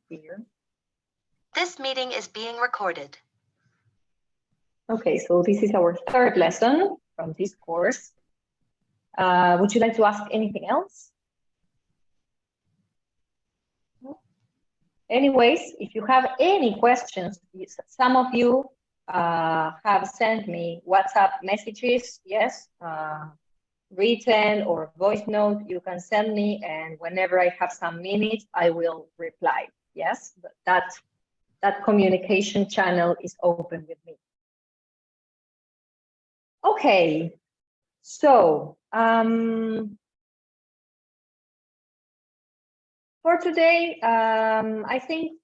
here. This meeting is being recorded. Okay, so this is our third lesson from this course. Would you like to ask anything else? Anyways, if you have any questions, some of you have sent me WhatsApp messages, yes, written or voice note, you can send me, and whenever I have some minutes, I will reply, yes, that communication channel is open with me. Okay, so for today, I think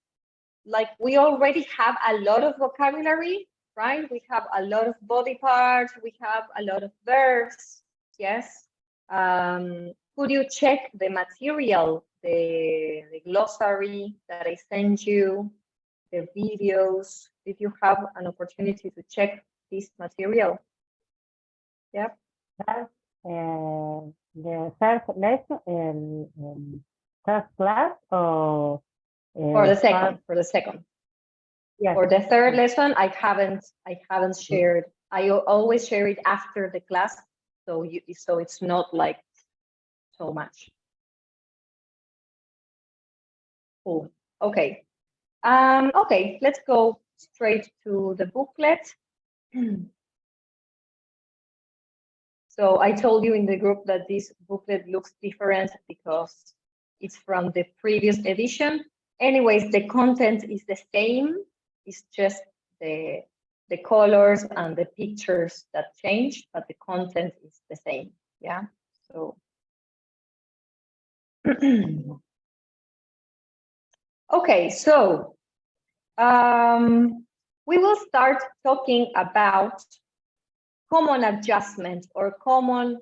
like we already have a lot of vocabulary, right? We have a lot of body parts, we have a lot of verbs, yes. Could you check the material, the glossary that I sent you, the videos? Did you have an opportunity to check this material? Yep. The first lesson, first class, or for the second. Yes. For the third lesson, I haven't shared. I always share it after the class, so it's not like so much. Cool. Okay. Okay, let's go straight to the booklet. So I told you in the group that this booklet looks different because it's from the previous edition. Anyways, the content is the same. It's just the colors and the pictures that change, but the content is the same. Yeah. So okay, so we will start talking about common adjustment or common.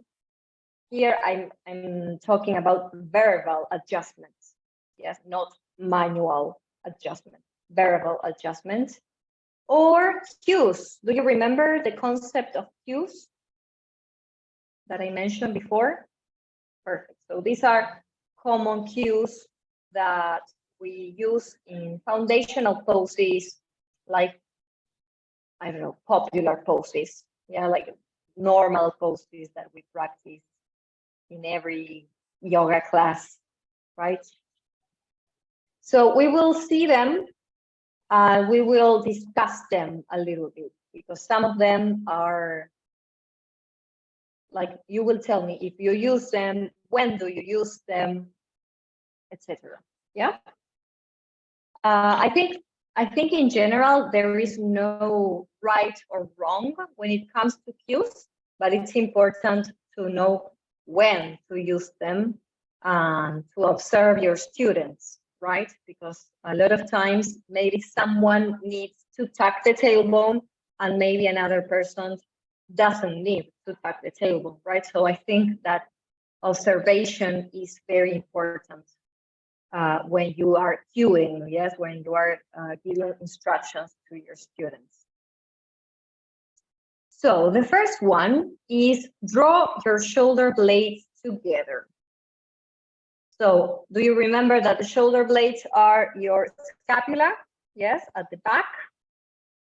Here I'm talking about verbal adjustments. Yes, not manual adjustment, verbal adjustment. Or cues. Do you remember the concept of cues that I mentioned before? Perfect. So these are common cues that we use in foundational poses, like, I don't know, popular poses. Yeah, like normal poses that we practice in every yoga class, right? So we will see them. We will discuss them a little bit because some of them are like, you will tell me if you use them, when do you use them, etc. Yeah. I think in general there is no right or wrong when it comes to cues, but it's important to know when to use them and to observe your students, right? Because a lot of times maybe someone needs to tuck the tailbone and maybe another person doesn't need to tuck the tailbone, right? So I think that observation is very important when you are cueing, yes, when you are giving instructions to your students. So the first one is draw your shoulder blades together. So do you remember that the shoulder blades are your scapula? Yes, at the back.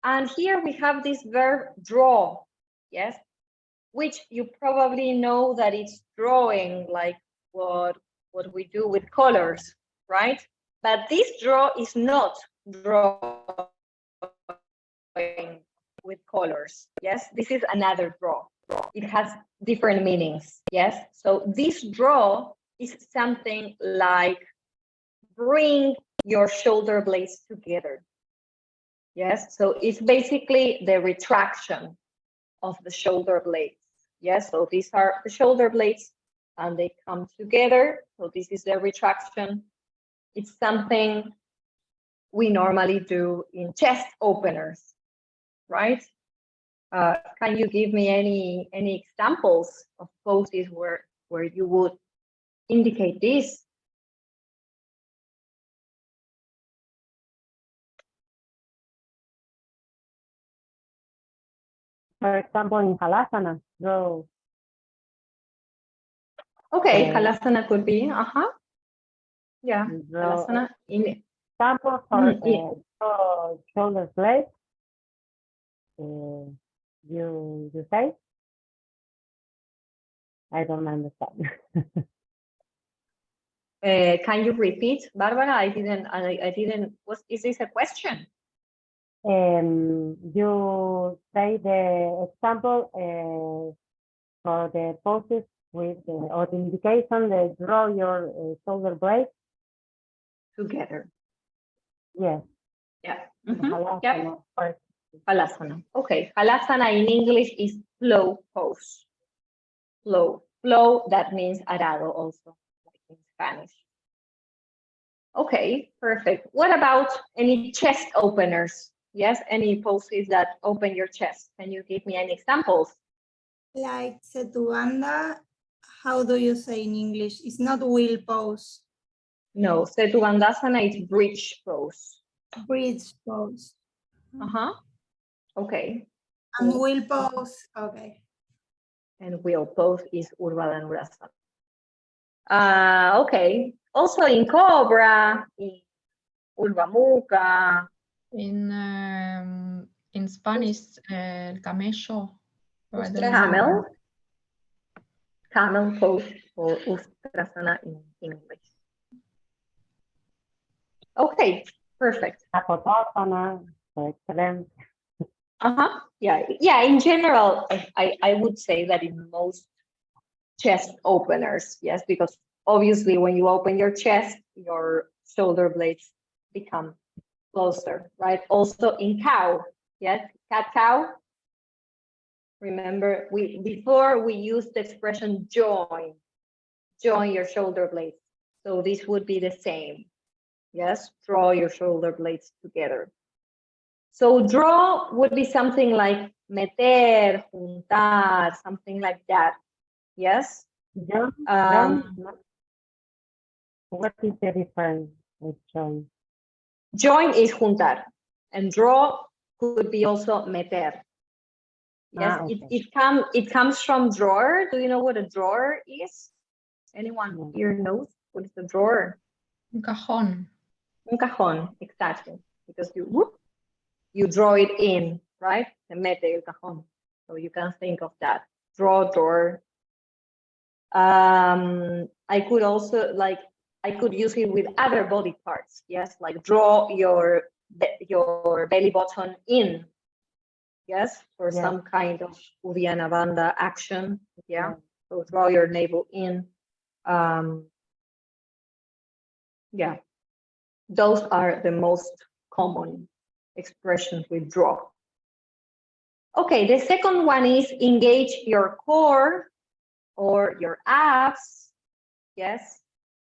And here we have this verb draw, yes, which you probably know that it's drawing, like what we do with colors, right? But this draw is not drawing with colors. Yes, this is another draw. It has different meanings. Yes, so this draw is something like bring your shoulder blades together. Yes, so it's basically the retraction of the shoulder blades. Yes, so these are the shoulder blades and they come together. So this is the retraction. It's something we normally do in chest openers, right? Can you give me any examples of poses where you would indicate this? For example, in Halasana, draw. Okay, Halasana could be, yeah, Draw. Halasana. example for Yeah. shoulder blade. You say? I don't understand. Can you repeat, Barbara? I didn't. Is this a question? You say the example for the poses with or the indication that draw your shoulder blade. Together. Yes. Yeah. in Mhm. Yep. Halasana first. Halasana. Okay. Halasana in English is flow pose. Flow. Flow, that means arado also, like in Spanish. Okay, perfect. What about any chest openers? Yes, any poses that open your chest. Can you give me any examples? Like Setubandha, how do you say in English? It's not wheel pose, No, Setubandhasana is bridge pose. bridge pose. Uh-huh. Okay. And Cool. wheel pose, okay. And wheel pose is Urdhva Dhanurasana. Okay. Also in Cobra, in Urdhva Mukha. In Spanish, el camello. or I don't know. Camel. Camel pose or Ustrasana in English. Okay, perfect. Kapotasana, excellent. Uh-huh. Yeah, in general, I would say that in most chest openers, yes, because obviously when you open your chest, your shoulder blades become closer, right? Also in cow, yes, cat-cow. Remember, before we used the expression join your shoulder blades. So this would be the same, yes, draw your shoulder blades together. So draw would be something like meter, juntar, something like that. Yes. Join, what is the difference with join? Join is juntar, and draw could be also meter. Yes, Okay. it comes from drawer. Do you know what a drawer is? Anyone No. here knows what is a drawer? Un cajón. Un cajón, exactly. Because you draw it in, right? Se mete el cajón. So you can think of that. Draw, drawer. I could also I could use it with other body parts. Yes, like draw your belly button in. Yes, for Yeah. some kind of Uddiyana Bandha action. Yeah. Yeah. So draw your navel in. Yeah. Those are the most common expressions we draw. Okay, the second one is engage your core or your abs. Yes.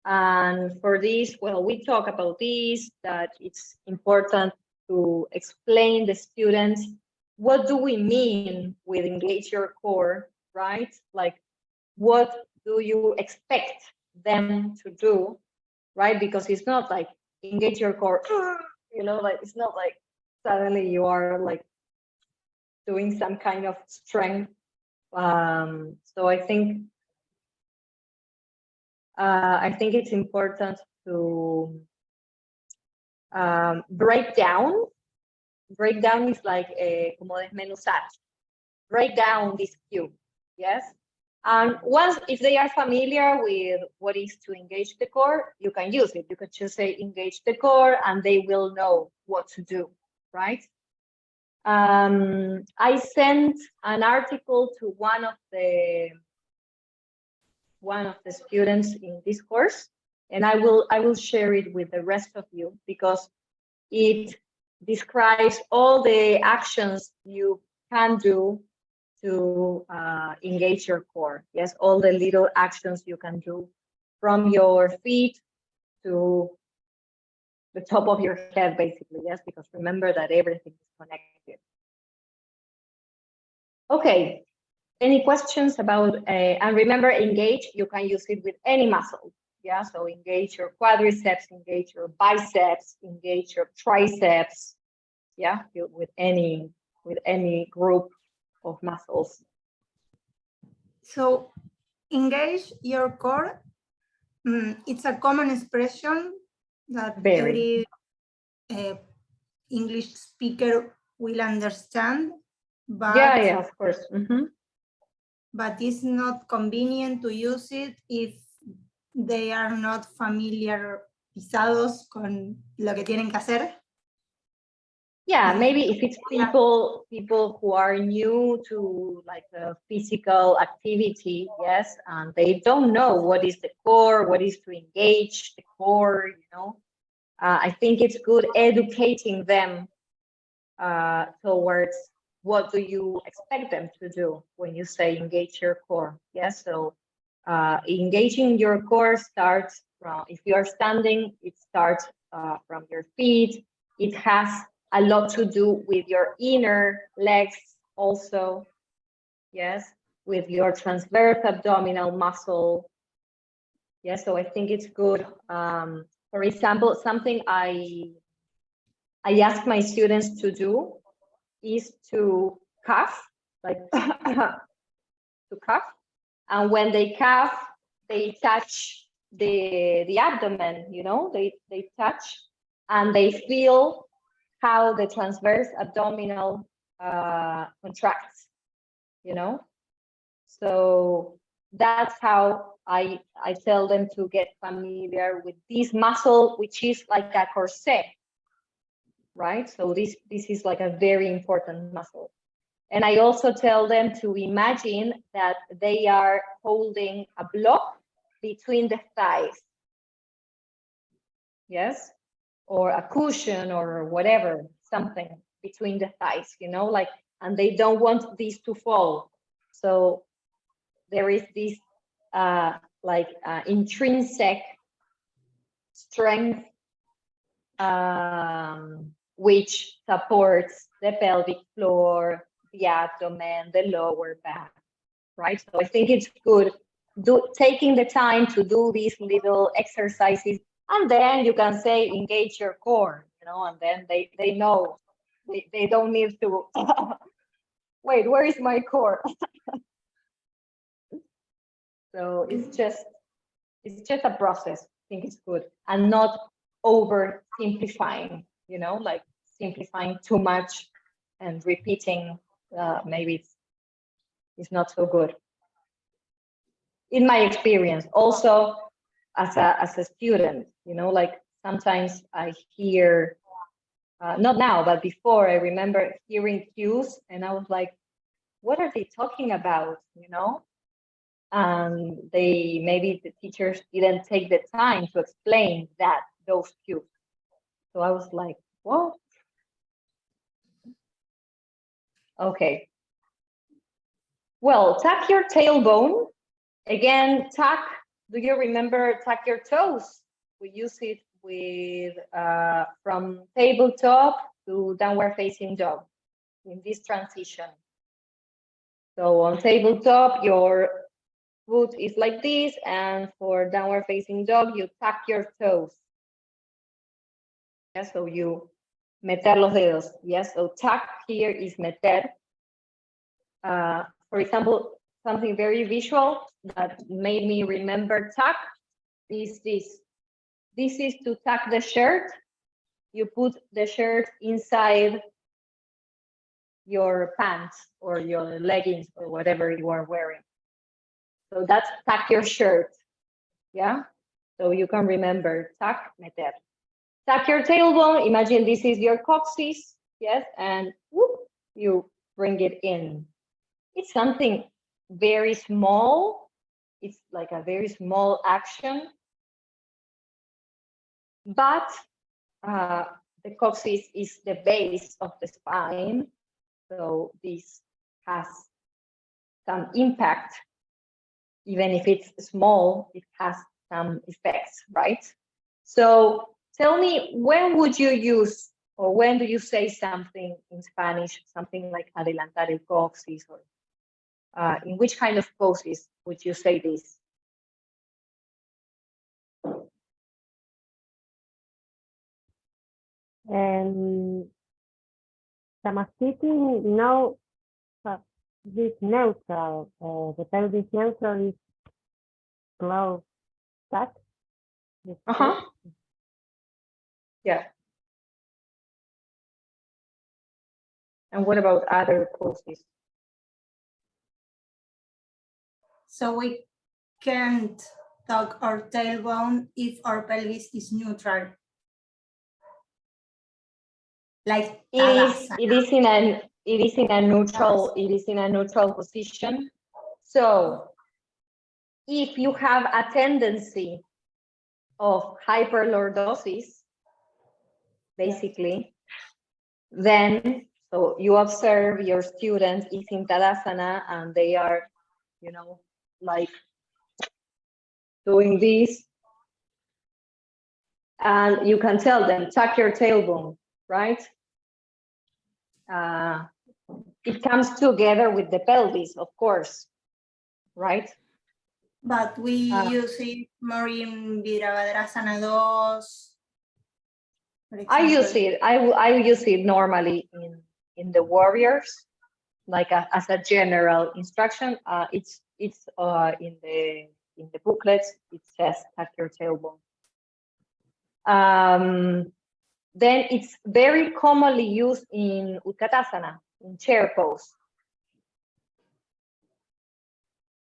And for this, well, we talk about this, that it's important to explain the students what do we mean with engage your core, right? Like, what do you expect them to do, right? Because it's not like engage your core, like it's not like suddenly you are like doing some kind of strength. So I think it's important to break down. Break down is like como desmenuzar. Break down this cue, yes? And once, if they are familiar with what is to engage the core, you can use it. You can just say engage the core and they will know what to do, right? I sent an article to one of the students in this course, and I will share it with the rest of you because it describes all the actions you can do to engage your core. Yes, all the little actions you can do from your feet to the top of your head, basically. Yes, because remember that everything is connected. Okay, any questions about, and remember, engage, you can use it with any muscle. Yeah, so engage your quadriceps, engage your biceps, engage your triceps. Yeah, with any group of muscles. So engage your core. It's a common expression that Very. English speaker will understand, but Yeah, of course. but it's not convenient to use it if they are not familiarizados con lo que tienen que hacer. Yeah, maybe if it's people who are new to like a physical activity, yes, and they don't know what is the core, what is to engage the core, you know. I think it's good educating them towards what do you expect them to do when you say engage your core. Yes, so engaging your core starts from, if you are standing, it starts from your feet. It has a lot to do with your inner legs also, yes, with your transverse abdominal muscle. Yes, so I think it's good. For example, something I ask my students to do is to cough, like to cough. And when they cough, they touch the abdomen, you know, they touch and they feel how the transverse abdominal contracts, you know. So that's how I tell them to get familiar with this muscle, which is like a corset, right? So this is like a very important muscle. And I also tell them to imagine that they are holding a block between the thighs. Yes, or a cushion or whatever, something between the thighs, you know, like, and they don't want these to fall. So there is this intrinsic strength which supports the pelvic floor, the abdomen, the lower back, right? So I think it's good taking the time to do these little exercises, and then you can say engage your core, you know, and then they know they don't need to wait, where is my core? So it's just a process. I think it's good, and not over simplifying, you know, like simplifying too much and repeating. Maybe it's not so good. In my experience, also as a student, you know, like sometimes I hear, not now, but before, I remember hearing cues and I was like, what are they talking about, you know? And maybe the teachers didn't take the time to explain those cues. So I was like, what? Okay. Well, tuck your tailbone. Again, tuck. Do you remember tuck your toes? We use it with from tabletop to downward facing dog in this transition. So on tabletop, your foot is like this, and for downward facing dog, you tuck your toes. Yes, so you meter los dedos. Yes, so tuck here is meter. For example, something very visual that made me remember tuck is this. This is to tuck the shirt. You put the shirt inside your pants or your leggings or whatever you are wearing. So that's tuck your shirt. Yeah. So you can remember tuck, meter. Tuck your tailbone. Imagine this is your coccyx. Yes. And whoop, you bring it in. It's something very small. It's like a very small action. But the coccyx is the base of the spine. So this has some impact. Even if it's small, it has some effects, right? So tell me, when would you use, or when do you say something in Spanish, something like adelantar el coxis, or in which kind of poses would you say this? Samasthiti, no, this neutral, the pelvis neutral is close back. Uh-huh. Yeah. And what about other causes? So we can't tuck our tailbone if our pelvis is neutral. Like Tadasana. It is in a neutral position. So if you have a tendency of hyperlordosis, basically, then so you observe your student is in Tadasana and they are, you know, like doing this, and you can tell them, tuck your tailbone, right? It comes together with the pelvis, of course, right? But we use it more in Virabhadrasana 2. I use it. I use it normally in the warriors, like as a general instruction. It's in the booklets. It says tuck your tailbone. Then it's very commonly used in Utkatasana, in chair pose.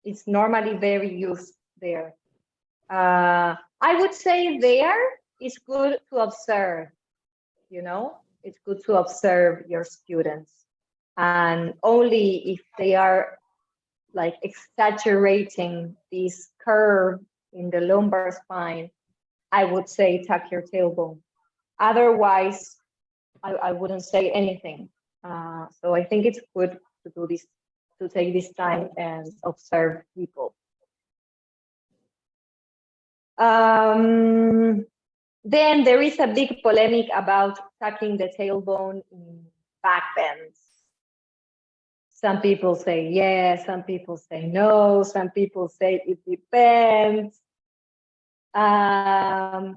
It's normally very used there. I would say there it's good to observe, you know, it's good to observe your students. And only if they are like exaggerating this curve in the lumbar spine, I would say tuck your tailbone. Otherwise, I wouldn't say anything. So I think it's good to do this, to take this time and observe people. Then there is a big polemic about tucking the tailbone in back bends. Some people say yes, some people say no, some people say it depends. I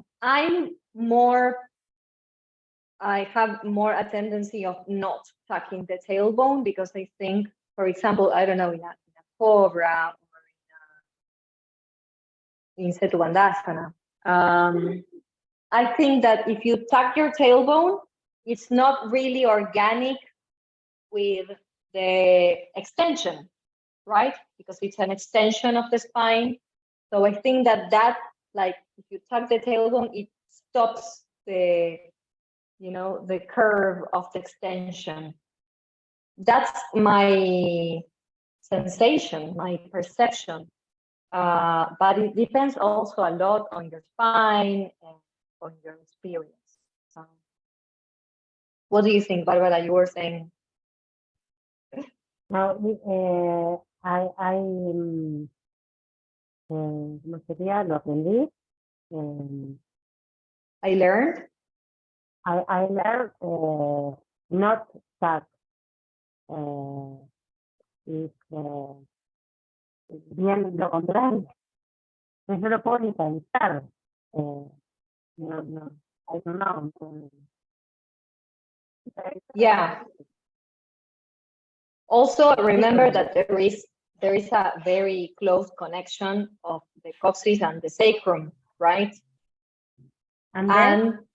have more a tendency of not tucking the tailbone because I think, for example, I don't know, in a cobra or in Setu Bandhasana, I think that if you tuck your tailbone, it's not really organic with the extension, right? Because it's an extension of the spine. So I think that like if you tuck the tailbone, it stops the, you know, the curve of the extension. That's my sensation, my perception. But it depends also a lot on your spine and on your experience. What do you think, Barbara? You were saying. No, ¿cómo sería? Lo aprendí. I learned. I learned not that es bien lo contrario. Yo no lo puedo ni pensar. No, I don't know. Yeah. Also, remember that there is a very close connection of the coccyx and the sacrum, right? And then,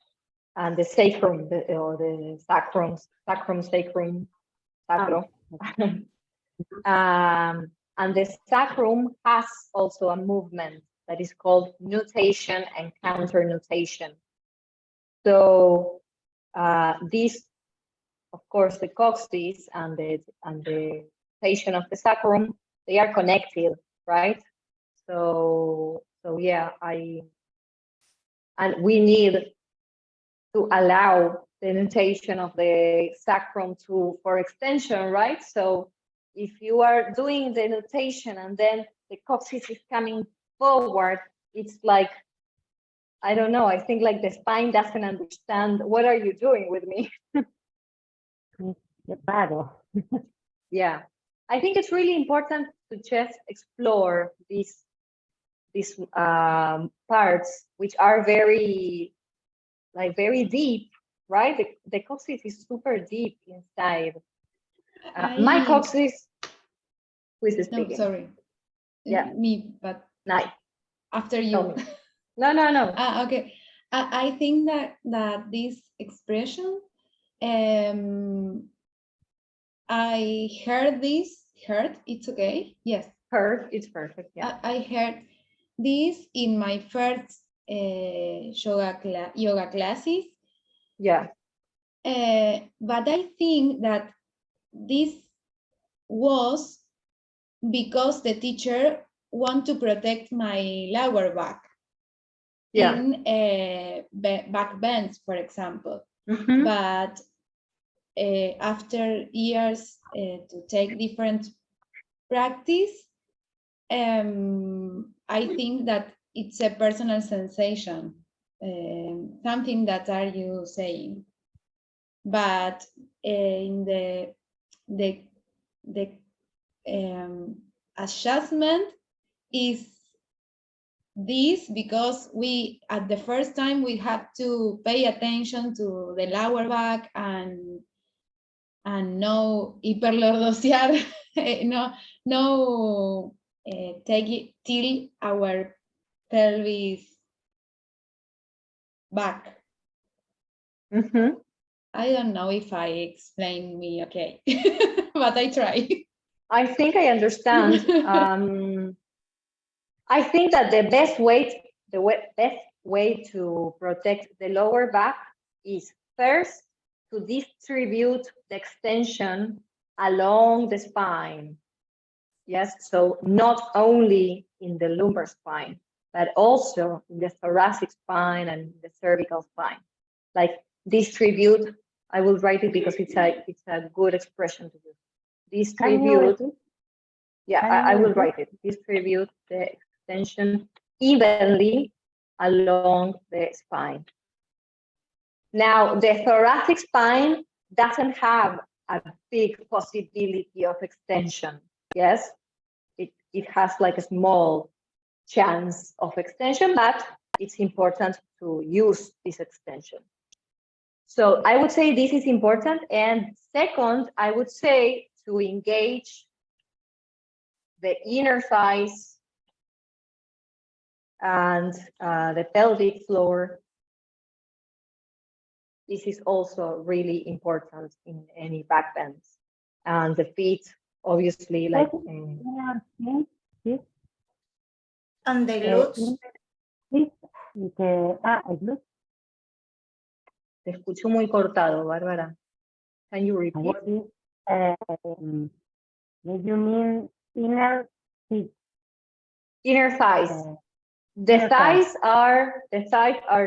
and the sacrum, or the sacrum, sacrum. And the sacrum has also a movement that is called nutation and counter nutation. So this, of course, the coccyx and the nutation of the sacrum, they are connected, right? So yeah, and we need to allow the nutation of the sacrum for extension, right? So if you are doing the nutation and then the coccyx is coming forward, it's like, I don't know, I think like the spine doesn't understand, what are you doing with me? Yeah, I think it's really important to just explore these parts, which are very deep, right? The coccyx is super deep inside. My coccyx, who is speaking? No, sorry. Yeah. Me, but Nice. after you. No. Okay. I think that this expression I heard this. Heard, it's okay. Yes, It's perfect. Yeah. I heard this in my first yoga classes. Yeah. But I think that this was because the teacher want to protect my lower back Yeah. in back bends, for example. Mhm. But after years to take different practice, I think that it's a personal sensation, something that are you saying. But in the adjustment is this, because we at the first time we have to pay attention to the lower back and no hiperlordosear, no take it till our pelvis back. Mhm. I don't know if I explained me okay, but I try. I think I understand. I think that the best way to protect the lower back is first to distribute the extension along the spine. Yes, so not only in the lumbar spine, but also in the thoracic spine and the cervical spine. Like distribute, I will write it because it's a good expression to use. Can you Distribute. repeat? Yeah, Can I you will repeat? write it. Distribute the extension evenly along the spine. Now, the thoracic spine doesn't have a big possibility of extension. Yes, it has like a small chance of extension, but it's important to use this extension. So I would say this is important. And second, I would say to engage the inner thighs and the pelvic floor. This is also really important in any back bends. And the feet, obviously, like This, And the glutes. this, el glute. te escucho muy cortado, Bárbara. Can you repeat? What is, do you mean inner feet? Inner thighs. The inner thighs. thighs are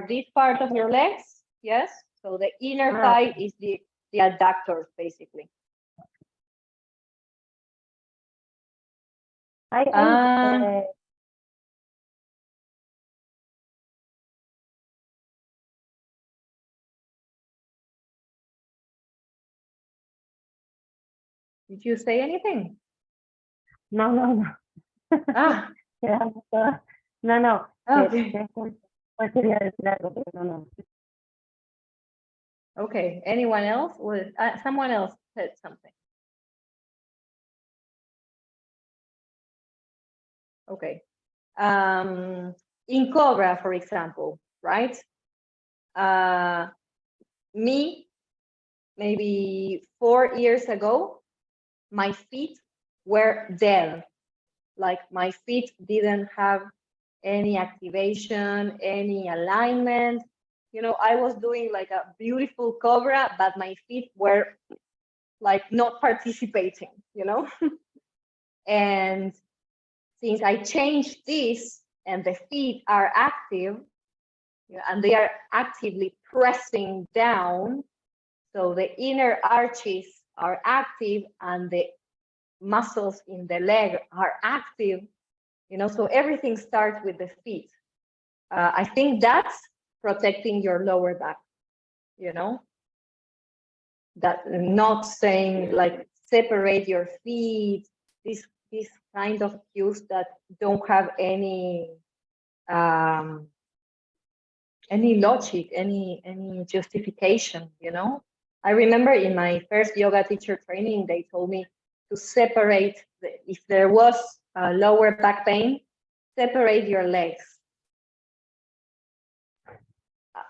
this part of your legs, yes? So the inner Ah. thigh is the adductors, basically. Did you say anything? No. Ah, No. okay. ¿Cuál sería decir algo? Pero no. Okay, anyone else? Someone else said something. Okay. In Cobra, for example, right? Me, maybe 4 years ago, my feet were dead. Like my feet didn't have any activation, any alignment. You know, I was doing like a beautiful Cobra, but my feet were like not participating, you know? And since I changed this and the feet are active, and they are actively pressing down, so the inner arches are active and the muscles in the leg are active, you know, so everything starts with the feet. I think that's protecting your lower back, you know, that not saying like separate your feet, this kind of cues that don't have any logic, any justification, you know. I remember in my first yoga teacher training, they told me to separate, if there was lower back pain, separate your legs.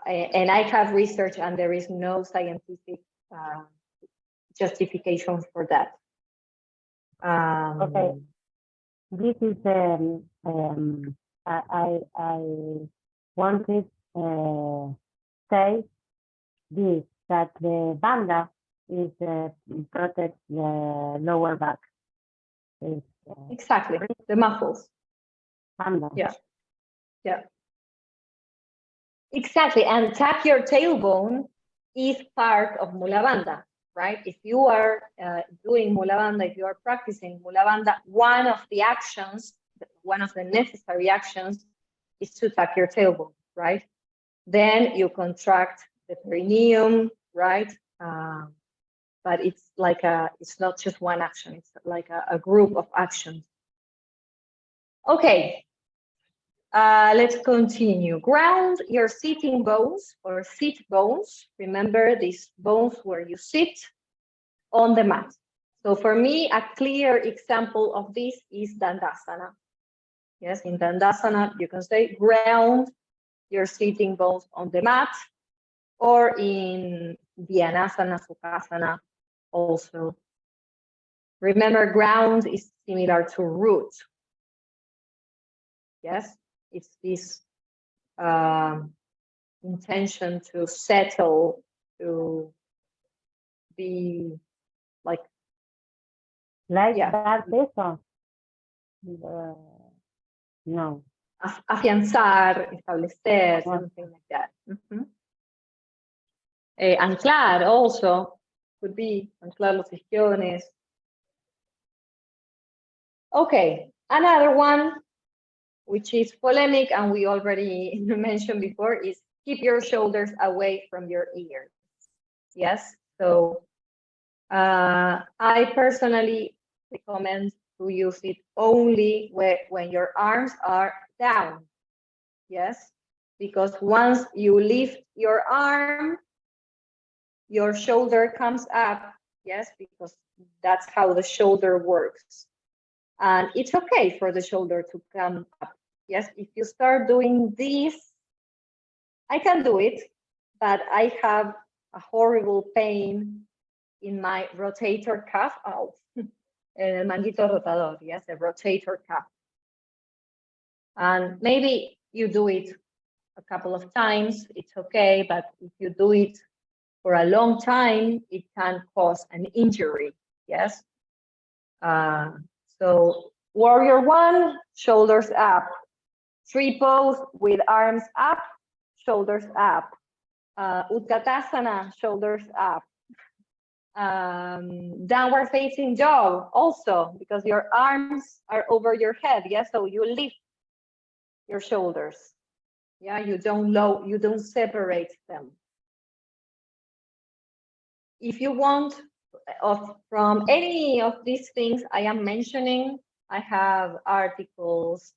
And I have research and there is no scientific justification for that. Okay. This is I wanted say this that the banda is protect the lower back. It's Exactly, the muscles. banda. Yeah. Yeah. Exactly, and tap your tailbone is part of mula banda, right? If you are doing mula banda, if you are practicing mula banda, one of the actions, one of the necessary actions is to tap your tailbone, right? Then you contract the perineum, right? But it's like it's not just one action, it's like a group of actions. Okay, let's continue. Ground your sitting bones or sit bones. Remember these bones where you sit on the mat. So for me, a clear example of this is Dandasana. Yes, in Dandasana, you can say ground your sitting bones on the mat, or in Dhyanasana, Sukhasana also. Remember, ground is similar to root. Yes, it's this intention to settle, to be like yeah. That peso. No. Afianzar, establecer, something like that. Anclar also could be anclar los isquiones. Okay, another one which is polemic and we already mentioned before is keep your shoulders away from your ears. Yes, so I personally recommend to use it only when your arms are down. Yes, because once you lift your arm, your shoulder comes up. Yes, because that's how the shoulder works. And it's okay for the shoulder to come up. Yes, if you start doing this, I can do it, but I have a horrible pain in my rotator cuff. Oh, el manguito rotador, yes, the rotator cuff. And maybe you do it a couple of times, it's okay, but if you do it for a long time, it can cause an injury, yes? So warrior one, shoulders up. Tree pose with arms up, shoulders up. Utkatasana, shoulders up. Downward facing dog also, because your arms are over your head, yeah? So you lift your shoulders. Yeah, you don't separate them. If you want from any of these things I am mentioning, I have articles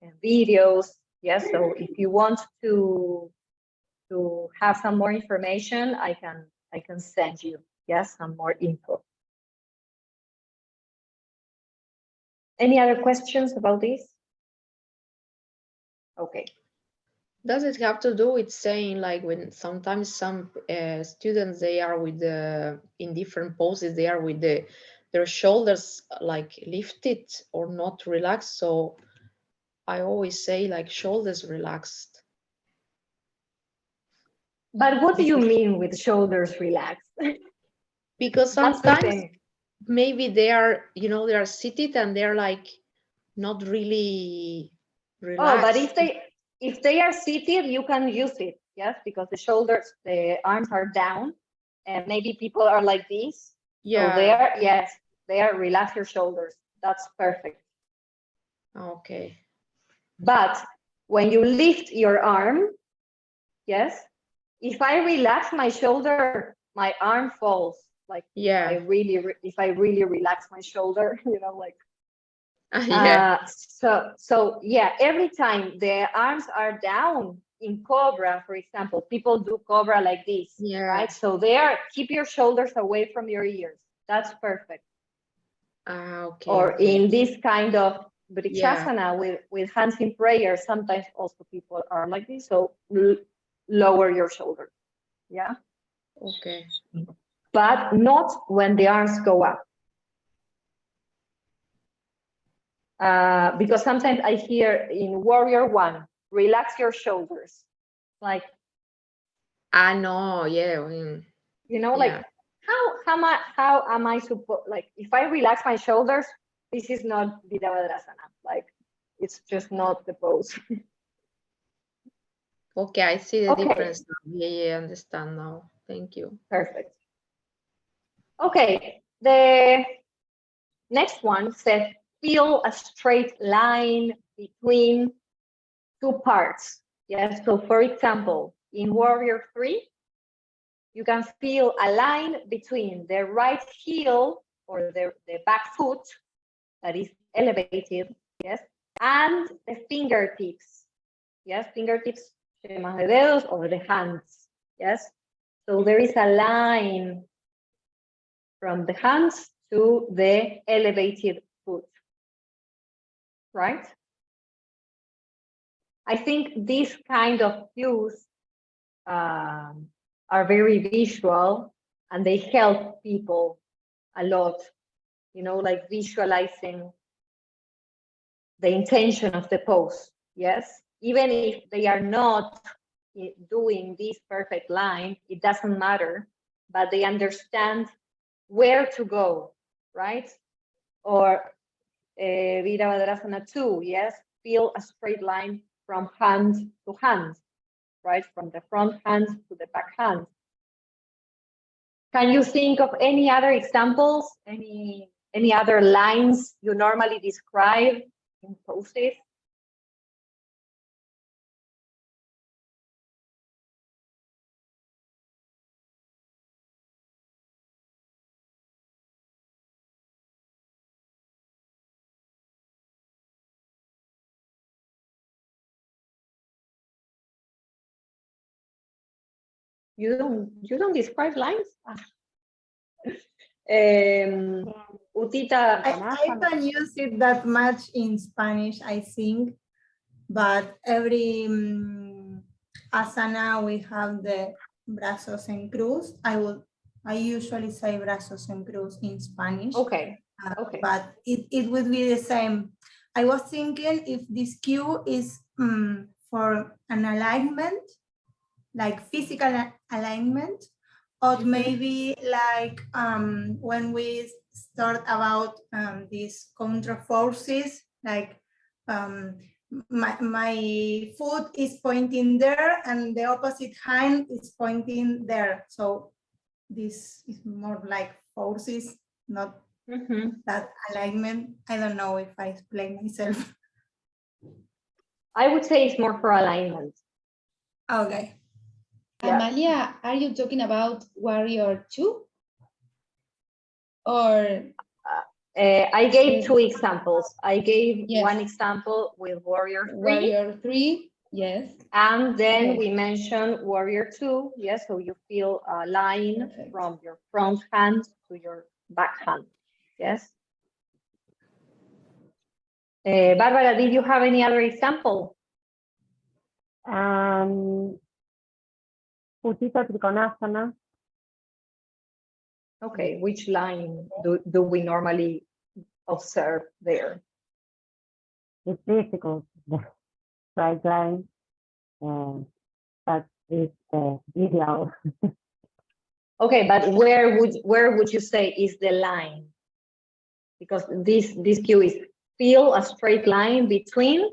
and videos. Yes, so if you want to have some more information, I can send you, yes, some more info. Any other questions about this? Okay. Does it have to do with saying, like, when sometimes some students, they are with in different poses, they are with their shoulders like lifted or not relaxed? So I always say like shoulders relaxed. But what do you mean with shoulders relaxed? Because That's the sometimes thing. maybe they are, they are seated and they're like not really relaxed. Oh, but if they are seated, you can use it, yes, because the arms are down, and maybe people are like this. Yeah. So they are relax your shoulders. That's perfect. Okay. But when you lift your arm, yes, if I relax my shoulder, my arm falls. Like yeah, if I really relax my shoulder, like. yeah. So yeah, every time the arms are down in Cobra, for example, people do Cobra like this, Yeah. right? So keep your shoulders away from your ears. That's perfect. Okay. Or okay. in this kind of Vrikshasana with hands in prayer, sometimes also people are like this. So lower your shoulders. Yeah. Okay. but not when the arms go up. Because sometimes I hear in Warrior One, relax your shoulders. Like, No, yeah. you know, like Yeah. how am I supposed, like, if I relax my shoulders, this is not Virabhadrasana. Like, it's just not the pose. Okay, I see the Okay. difference now. Yeah, I understand now. Thank you. Perfect. Okay, the next one says, feel a straight line between two parts. Yes, so for example, in Warrior 3, you can feel a line between the right heel or the back foot that is elevated, yes, and the fingertips, yes, fingertips, yemas de dedos, or the hands, yes. So there is a line from the hands to the elevated foot, right? I think these kind of cues are very visual and they help people a lot, you know, like visualizing the intention of the pose, yes? Even if they are not doing this perfect line, it doesn't matter, but they understand where to go, right? Or Virabhadrasana 2, yes? Feel a straight line from hand to hand, right? From the front hand to the back hand. Can you think of any other examples? Any other lines you normally describe in poses? You don't describe lines? Utita, I don't use it that much in Spanish, I think, but every asana we have the brazos en cruz. I usually say brazos en cruz in Spanish. okay, okay. But it would be the same. I was thinking if this cue is for an alignment, like physical alignment, or maybe like when we start about these counter forces, like my foot is pointing there and the opposite hand is pointing there. So this is more like forces, not that alignment. I don't know if I explain myself. I would say it's more for alignment. Okay. Yeah. Amalia, are you talking about Warrior 2? Or I gave two examples. I gave Yes. one example with Warrior 3. Warrior 3? Yes. And then Okay. we mentioned Warrior 2, yes, so you feel a line Perfect. from your front hand to your back hand, yes. Barbara, did you have any other example? Utita Trikonasana. Okay, which line do we normally observe there? It's difficult, the straight line, but it's ideal. Okay, but where would you say is the line? Because this cue is feel a straight line between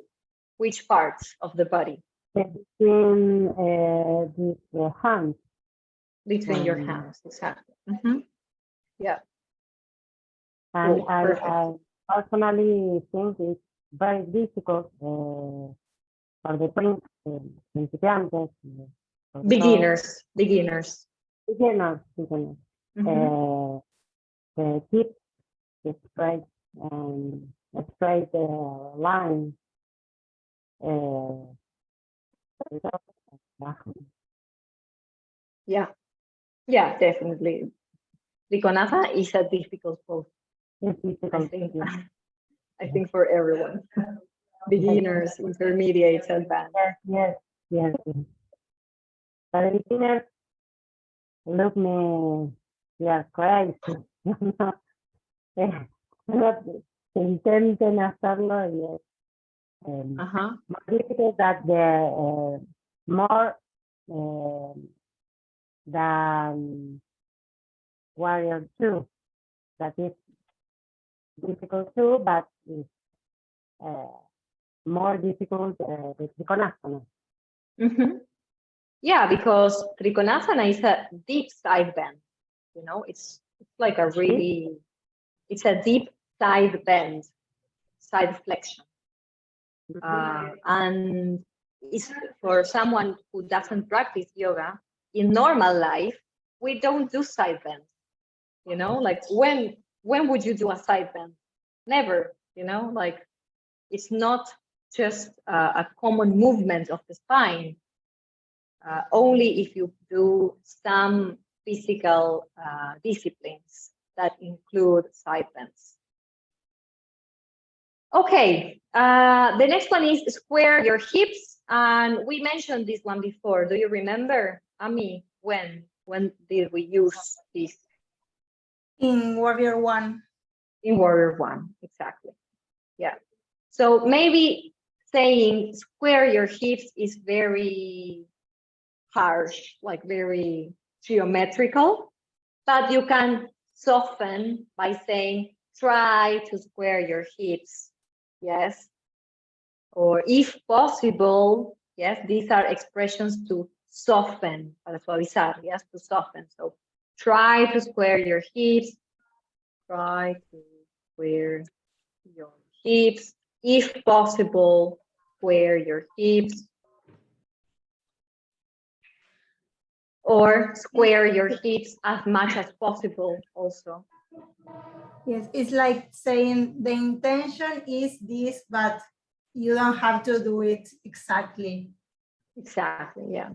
which parts of the body? Between the hands. Between your hands, exactly. Yeah. And Cool, I perfect. personally think it's very difficult for the principiantes. Beginners. Beginners. The keep the straight line. Yeah, definitely. Trikonasana is a difficult pose, It's I difficult. think. Yeah. I think for everyone. Beginners, intermediates, advanced. Yes. For the beginners, look me we are crazy. No intenten hacerlo y es Uh-huh. más difícil that the more than warrior 2. That is difficult too, but it's more difficult with Trikonasana. Mhm. Yeah, because Trikonasana is a deep side bend. You know, it's like a really, it's a deep side bend, side flexion. And it's for someone who doesn't practice yoga in normal life, we don't do side bends. You know, like when would you do a side bend? Never, you know, like it's not just a common movement of the spine. Only if you do some physical disciplines that include side bends. Okay, the next one is square your hips, and we mentioned this one before. Do you remember, Ami? When did we use this? In Warrior 1. In Warrior 1, exactly. Yeah. So maybe saying square your hips is very harsh, like very geometrical, but you can soften by saying try to square your hips. Yes. Or if possible, yes, these are expressions to soften, para suavizar, yes, to soften. So try to square your hips, try to square your hips. If possible, square your hips. Or square your hips as much as possible also. Yes, it's like saying the intention is this, but you don't have to do it exactly. Exactly, yeah.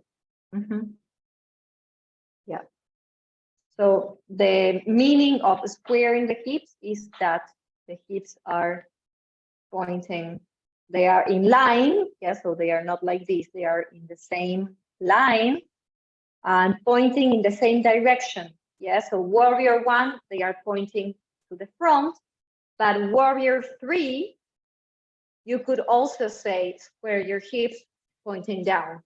Mm-hmm. Yeah. So the meaning of squaring the hips is that the hips are pointing, they are in line, yeah, so they are not like this, they are in the same line and pointing in the same direction. Yeah, so Warrior 1, they are pointing to the front, but Warrior 3, you could also say square your hips pointing down.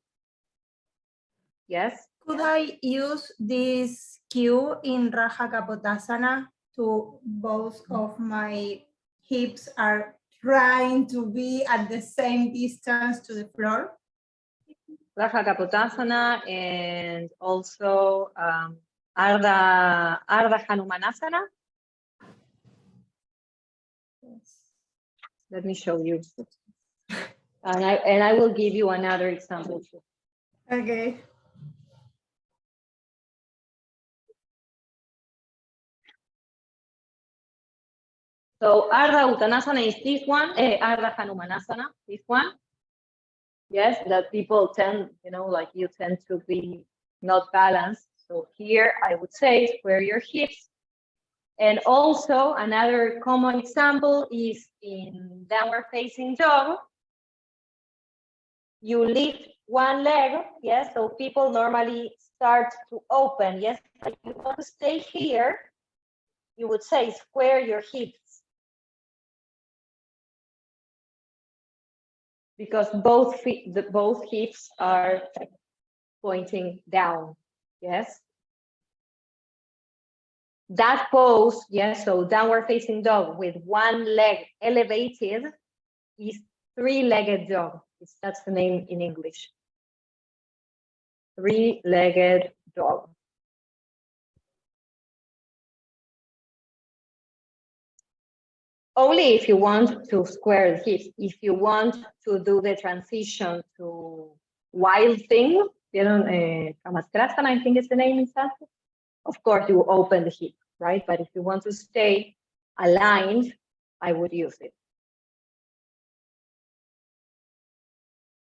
Yes? Could I use this cue in Raja Kapotasana to both of my hips are trying to be at the same distance to the floor? Raja Kapotasana and also Ardha Hanumanasana. Let me show you. And I will give you another example too. Okay. So Ardha Uttanasana is this one, Ardha Hanumanasana, this one. Yes, that people tend, you know, like you tend to be not balanced. So here I would say square your hips. And also another common example is in downward facing dog. You lift one leg, yes, so people normally start to open, yes. If you want to stay here, you would say square your hips. Because both hips are pointing down, yes. That pose, yes, so downward facing dog with one leg elevated is three-legged dog. That's the name in English. Three-legged dog. Only if you want to square the hips. If you want to do the transition to wild thing, you know, Kamaskrasana, I think is the name in Sanskrit. Of course, you open the hip, right? But if you want to stay aligned, I would use it.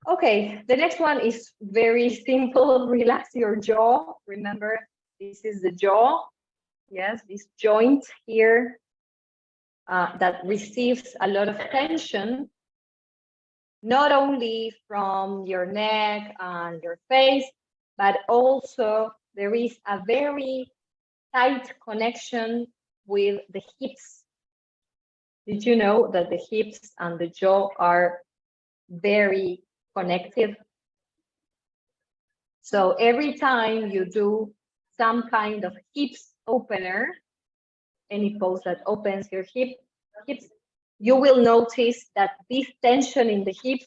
Okay, the next one is very simple. Relax your jaw. Remember, this is the jaw. Yes, this joint here that receives a lot of tension, not only from your neck and your face, but also there is a very tight connection with the hips. Did you know that the hips and the jaw are very connected? So every time you do some kind of hips opener, any pose that opens your hips, you will notice that this tension in the hips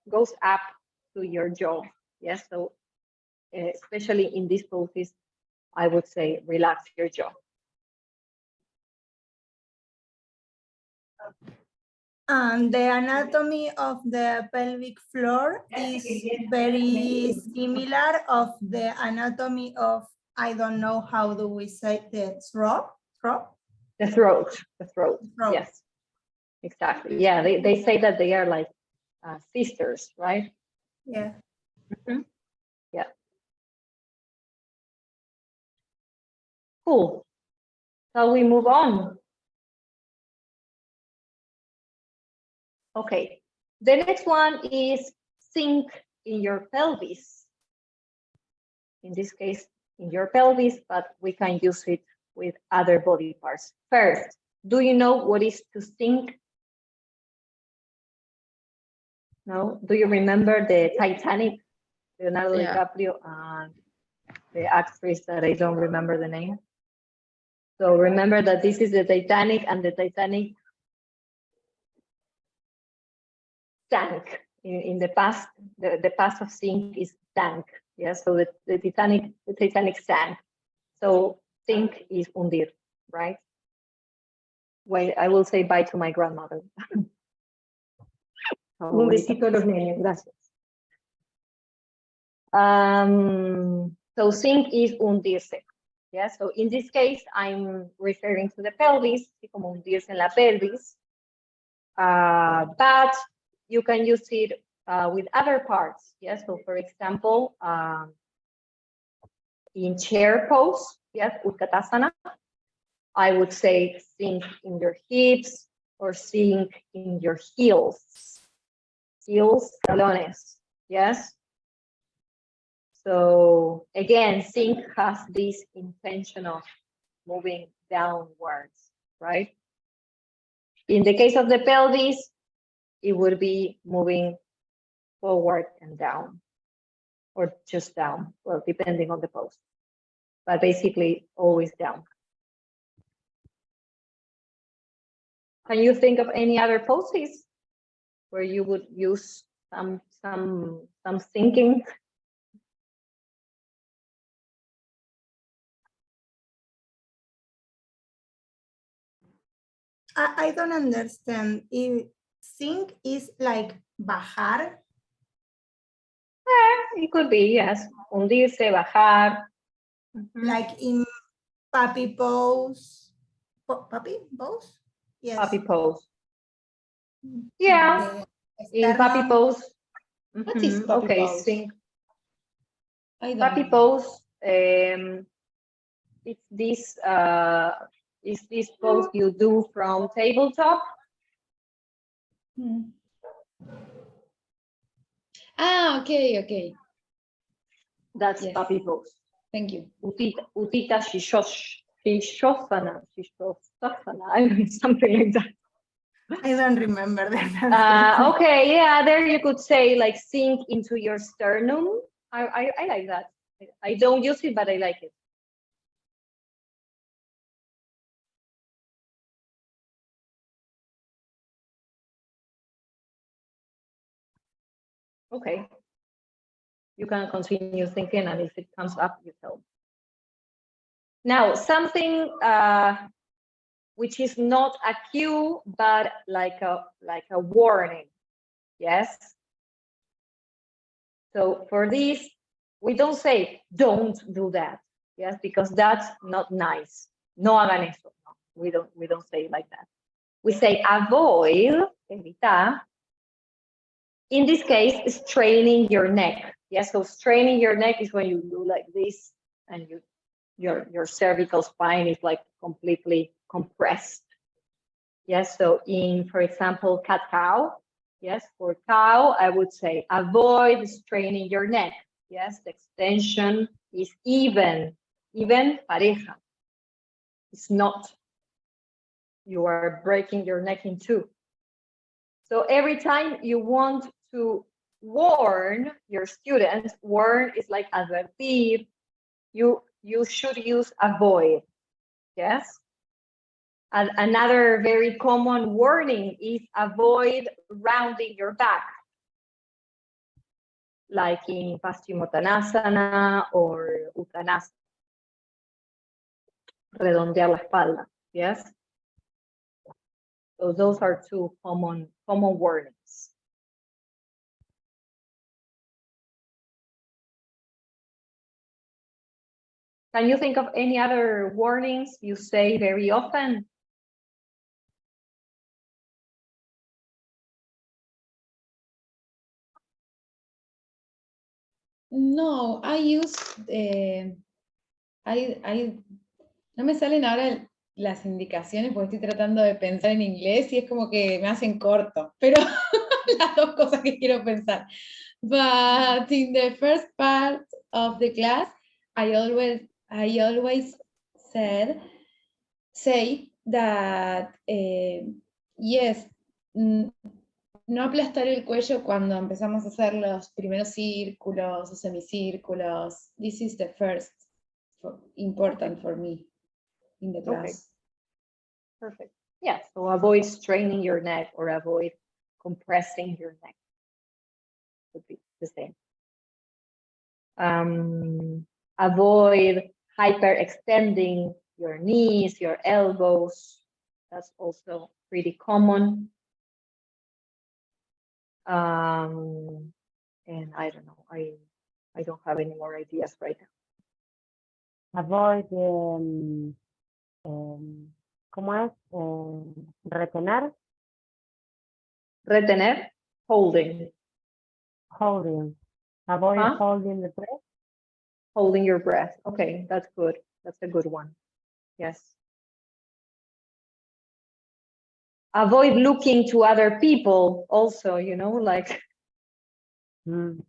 goes up to your jaw. Yes, so especially in these poses, I would say relax your jaw. And the anatomy of the pelvic floor is very similar of the anatomy of, I don't know how do we say, the throat? The throat. Throat. Yes, exactly. Yeah, they say that they are like sisters, right? Yeah. Mhm. Yeah. Cool. Shall we move on? Okay. The next one is sink in your pelvis. In this case, in your pelvis, but we can use it with other body parts. First, do you know what is to sink? No? Do you remember the Titanic? Leonardo Yeah. DiCaprio and the actress that I don't remember the name. So remember that this is the Titanic, and the Titanic sank in the past. The past of sink is sank. Yeah, so the Titanic sank. So sink is hundir, right? Wait, I will say bye to my grandmother. Un besito a los niños, gracias. So sink is hundirse. Yeah, so in this case, I'm referring to the pelvis, como hundirse en la pelvis. But you can use it with other parts. Yes, so for example, in chair pose, yes, Utkatasana, I would say sink in your hips or sink in your heels. Heels, talones, yes. So again, sink has this intention of moving downwards, right? In the case of the pelvis, it would be moving forward and down, or just down, well, depending on the pose, but basically always down. Can you think of any other poses where you would use some thinking? I don't understand. If sink is like bajar, It could be, yes. Hundirse, bajar. like in puppy pose. Puppy pose? Yes. Puppy pose. Yeah, The in puppy sternum. pose. What is Mhm, puppy okay, pose? sink. I don't Puppy know. pose. It's this is this pose you do from tabletop. Hmm. Ah, okay. That's Yes. puppy pose. Thank you. Utita Shishosana, something like that. I don't remember that. Okay, yeah, there you could say like sink into your sternum. I like that. I don't use it, but I like it. Okay. You can continue thinking, and if it comes up, you tell me. Now, something which is not a cue, but like a warning. Yes. So for this, we don't say don't do that. Yes, because that's not nice. No hagan eso. No, we don't say it like that. We say avoid, evitar. In this case, straining your neck. Yes, so straining your neck is when you do like this, and your cervical spine is like completely compressed. Yes, so in, for example, cat-cow, yes, for cow, I would say avoid straining your neck. Yes, the extension is even pareja. It's not. You are breaking your neck in two. So every time you want to warn your students, warn is like advertir, you should use avoid, yes? And another very common warning is avoid rounding your back, like in Paschimottanasana or Uttanasana. Redondear la espalda, yes? So those are two common warnings. Can you think of any other warnings you say very often? No, I use, no me salen ahora las indicaciones porque estoy tratando de pensar en inglés y es como que me hacen corto, pero las dos cosas que quiero pensar. But in the first part of the class, I always say that, yes, no aplastar el cuello cuando empezamos a hacer los primeros círculos o semicírculos. This is the first important for me in the class. Perfect. Yeah, so avoid straining your neck or avoid compressing your neck. Would be the same. Avoid hyperextending your knees, your elbows. That's also pretty common. And I don't know, I don't have any more ideas right now. Avoid, ¿cómo es? Retener, Retener, holding. holding. Avoid Huh? holding the breath. Holding your breath. Okay, that's good. That's a good one. Yes. Avoid looking to other people also, you know, like Mm.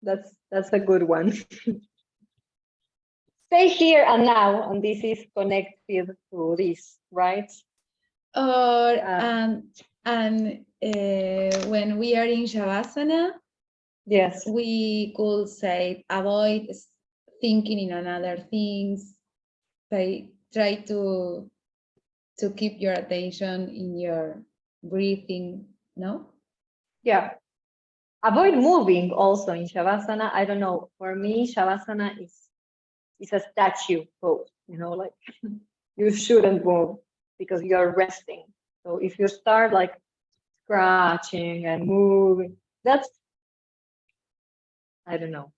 that's a good one. Stay here and now, and this is connected to this, right? Or when we are in Shavasana, Yes. we could say avoid thinking in another things. Try to keep your attention in your breathing. No. Yeah. Avoid moving also in Shavasana. I don't know. For me, Shavasana is a statue pose, you know, like you shouldn't move because you're resting. So if you start like scratching and moving, that's, I don't know.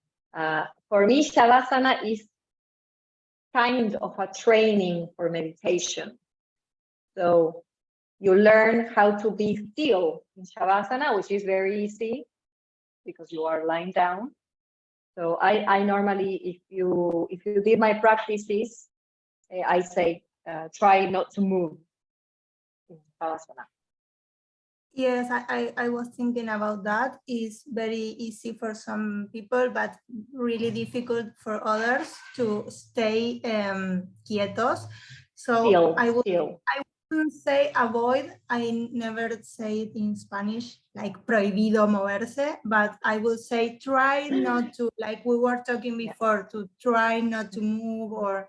For me, Shavasana is kind of a training for meditation. So you learn how to be still in Shavasana, which is very easy because you are lying down. So I normally, if you did my practices, I say try not to move in Shavasana. Yes, I was thinking about that. It's very easy for some people, but really difficult for others to stay quietos. So Still, I would still. say avoid. I never say it in Spanish, like prohibido moverse, but I would say try not to, like we were talking before, to try not to move or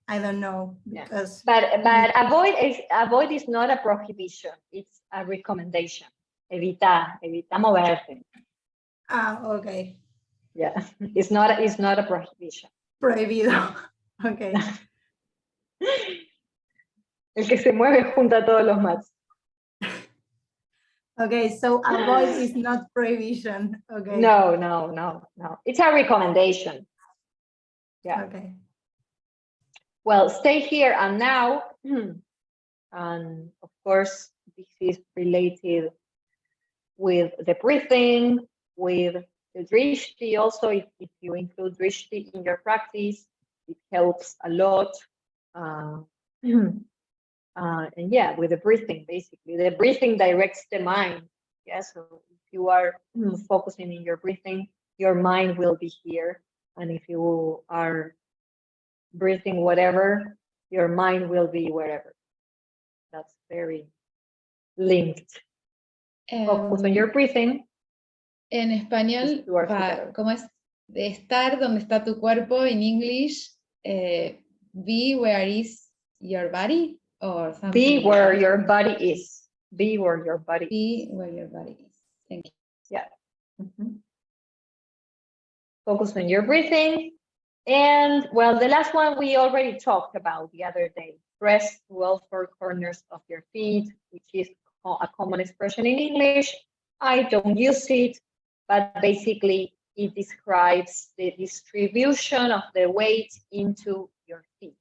I don't know, because But avoid is not a prohibition. It's a recommendation. Evita moverte. okay. Yeah, it's not a prohibition. Prohibido. Okay. El que se mueve junta todos los mats. Okay, so avoid is not prohibition. Okay. No. It's a recommendation. Yeah. Okay. Well, stay here and now. And of course, this is related with the breathing, with the drishti also. If you include drishti in your practice, it helps a lot. And yeah, with the breathing, basically. The breathing directs the mind. Yeah, so if you are focusing in your breathing, your mind will be here. And if you are breathing whatever, your mind will be wherever. That's very linked. Focus on your breathing. En español, Just work together. ¿cómo es? De estar donde está tu cuerpo, en English, be where is your body, or something. Be like where that. your body is. Be where your body is. Be where your body is. Thank you. Mhm. Focus on your breathing. And well, the last one we already talked about the other day. Press all four corners of your feet, which is a common expression in English. I don't use it, but basically it describes the distribution of the weight into your feet.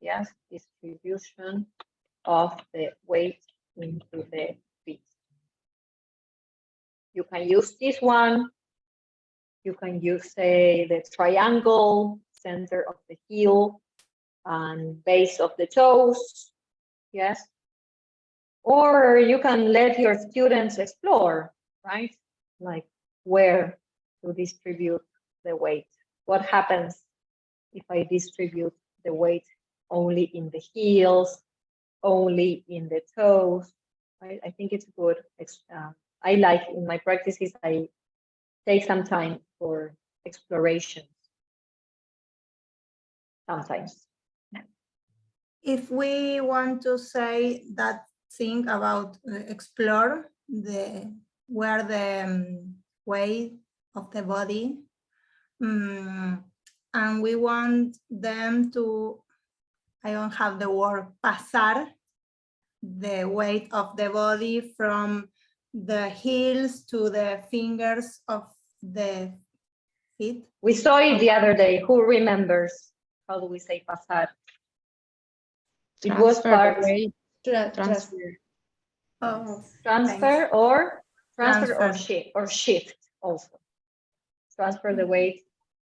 Yes, distribution of the weight into the feet. You can use this one. You can use, say, the triangle, center of the heel and base of the toes. Yes. Or you can let your students explore, right? Like where to distribute the weight. What happens if I distribute the weight only in the heels, only in the toes? Right? I think it's good. I like in my practices, I take some time for exploration sometimes. If we want to say that thing about explore where the weight of the body, and we want them to, I don't have the word, pasar, the weight of the body from the heels to the fingers of the feet. We saw it the other day. Who remembers? How do we say pasar? It was Transfer part the weight. Transfer. Oh, transfer or Transfer. shift also. Transfer the weight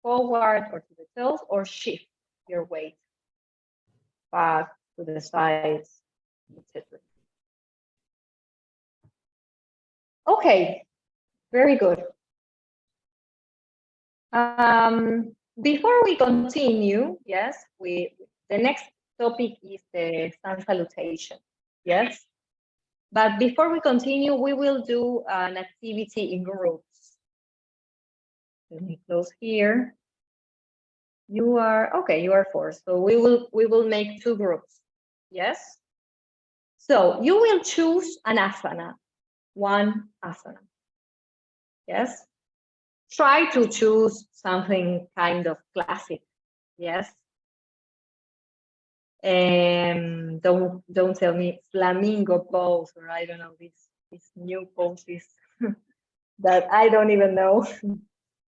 forward or to the toes or shift your weight back to the sides, etc. Okay, very good. Before we continue, yes, the next topic is the sun salutation, yes? But before we continue, we will do an activity in groups. Let me close here. You are, okay, you are four. So we will make two groups, yes? So you will choose an asana, one asana, yes? Try to choose something kind of classic, yes? Don't tell me flamingo pose or I don't know these new poses that I don't even know.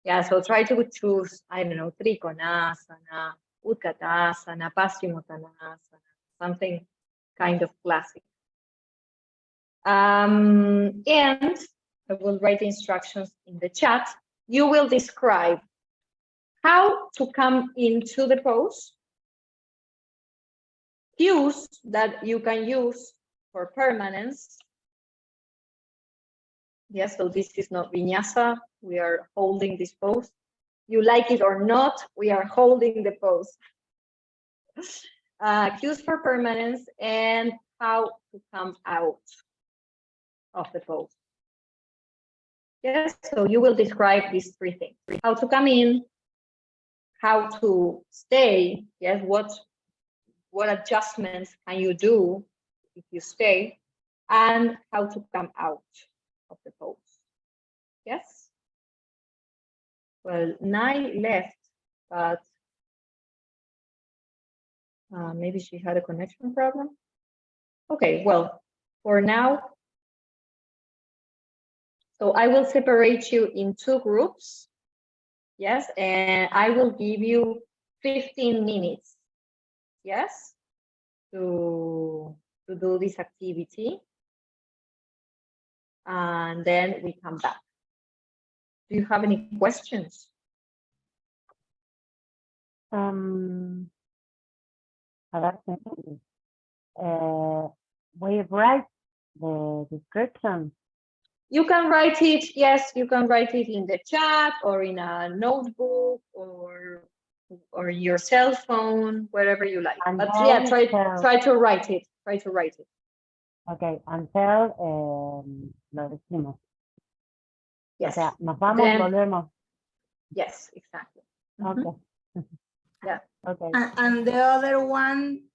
Yeah, so try to choose, I don't know, Trikonasana, Utkatasana, Paschimottanasana, something kind of classic. And I will write instructions in the chat. You will describe how to come into the pose, cues that you can use for permanence. Yes, so this is not vinyasa. We are holding this pose. You like it or not, we are holding the pose. Cues for permanence and how to come out of the pose. Yes, so you will describe these three things. How to come in, how to stay, yes, what adjustments can you do if you stay, and how to come out of the pose. Yes? Well, Nai left, but maybe she had a connection problem. Okay, well, for now, so I will separate you in two groups. Yes, and I will give you 15 minutes. Yes, to do this activity. And then we come back. Do you have any questions? We write the description. You can write it, yes, you can write it in the chat or in a notebook or or your cell phone, wherever you like. And But yeah, then try to write it. Try to write it. Okay, until lo decimos. O Yes. sea, nos vamos, Then- volvemos. Yes, exactly. Mhm. Okay. Yeah. Okay. And the other one,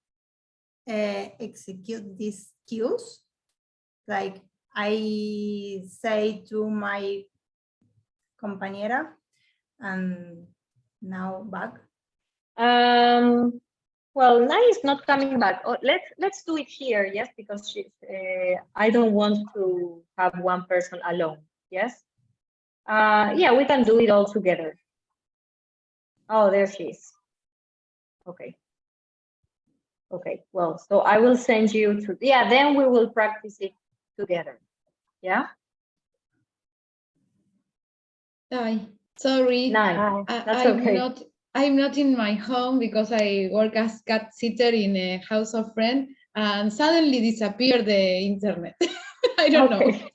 execute these cues. Like I say to my compañera, and now back. Well, Nai is not coming back. Oh, let's do it here, yes, because she's. I don't want to have one person alone. Yes. Yeah, we can do it all together. Oh, there she is. Okay. Okay. Well, so I will send you to. Yeah, then we will practice it together. Yeah. Sorry. Nai. Hi. That's okay. I'm not in my home because I work as cat sitter in a house of friend, and suddenly disappeared the internet. I don't know. Okay.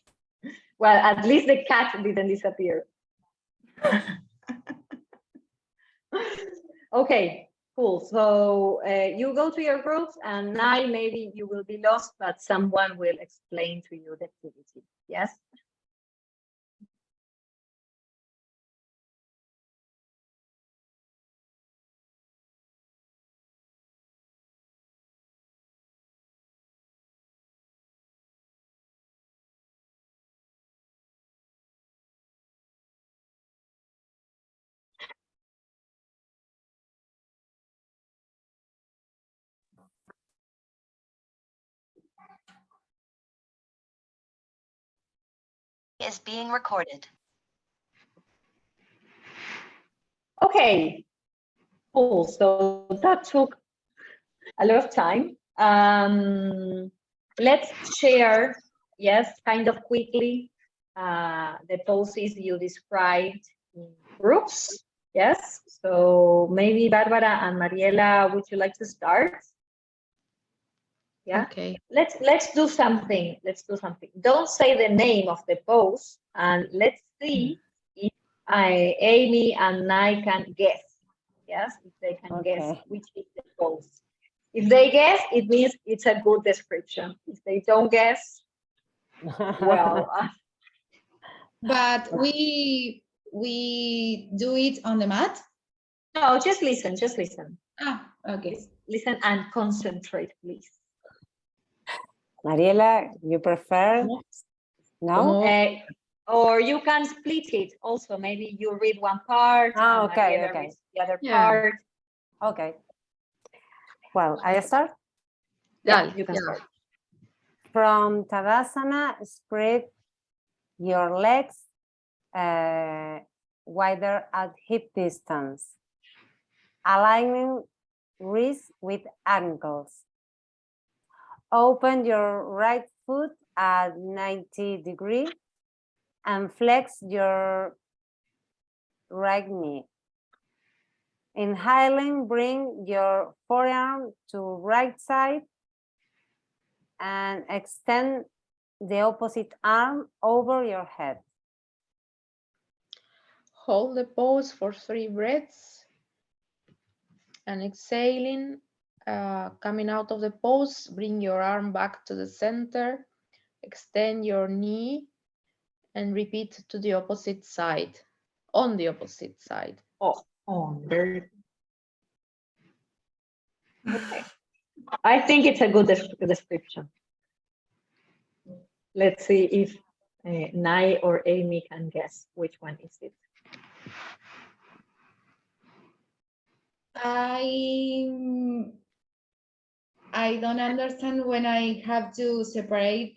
Well, at least the cat didn't disappear. Okay, cool. So you go to your groups, and now maybe you will be lost, but someone will explain to you the activity. Yes. Is being recorded. Okay, cool. So that took a lot of time. Let's share, yes, kind of quickly, the poses you described in groups. Yes. So maybe Barbara and Mariela, would you like to start? Yeah. Okay. Let's do something. Let's do something. Don't say the name of the pose, and let's see if Amy and I can guess. Yes, if they can guess Okay. which is the pose. If they guess, it means it's a good description. If they don't guess, well, But we do it on the mat. no, just listen. Just listen. Ah, okay. Listen and concentrate, please. Mariela, you prefer? No? Uh, or you can split it also. Maybe you read one part. Ah, and okay, Mariela okay. reads the other Yeah. part. Okay. Well, I start. Yeah, you can start. From Tadasana, spread your legs wider at hip distance, aligning wrists with ankles. Open your right foot at 90 degrees and flex your right knee. Inhaling, bring your forearm to right side and extend the opposite arm over your head. Hold the pose for 3 breaths. And exhaling, coming out of the pose, bring your arm back to the center, extend your knee, and repeat to the opposite side, on the opposite side. Very okay. I think it's a good description. Let's see if Nai or Amy can guess which one is it. I don't understand when I have to separate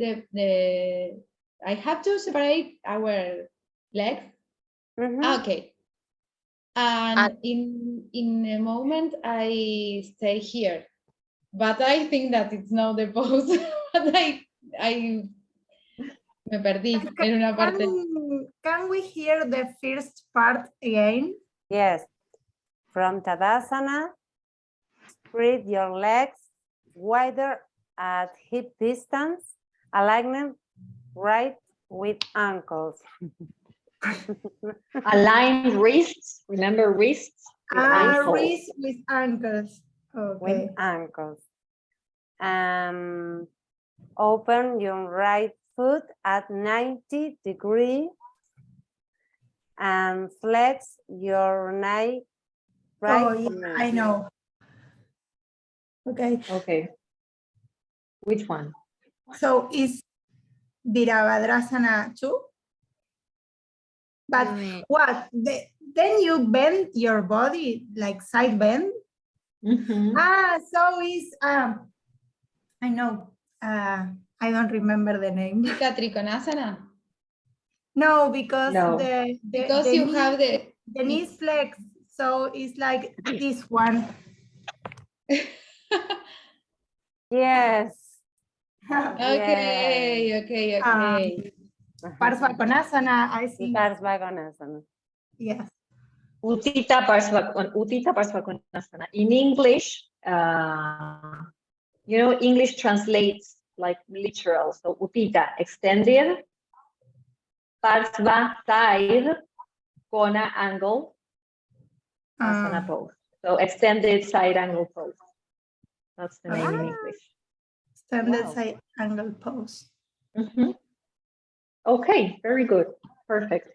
I have to separate our legs. Mhm. Okay. And in a moment I stay here, but I think that it's not the pose. But I me perdí en una parte. Can we hear the first part again? Yes. From Tadasana, spread your legs wider at hip distance, aligning right with ankles. Align wrists. Remember wrists? ankles. Wrist with ankles. Okay. With ankles. Open your right foot at 90 degrees and flex your right Oh, yeah, knee. I know. Okay, Okay. Which one? so is Virabhadrasana too? But Mm, what? Then you bend your body like side bend? Mhm. So it's I know. I don't remember the name. Ika Trikonasana. No, because No. Because you have the the knees flex, so it's like this one. Yes. okay, okay, okay. Parshva Konasana, I think. Parsvakonasana. Yes. Utthita Parsvakonasana. In English, English translates like literal. So Utthita, extended. Parsva, side. Kona, angle. Asana pose. So extended side angle pose. That's the name in English. Standard Wow. side angle pose. Mhm. Okay, very good. Perfect.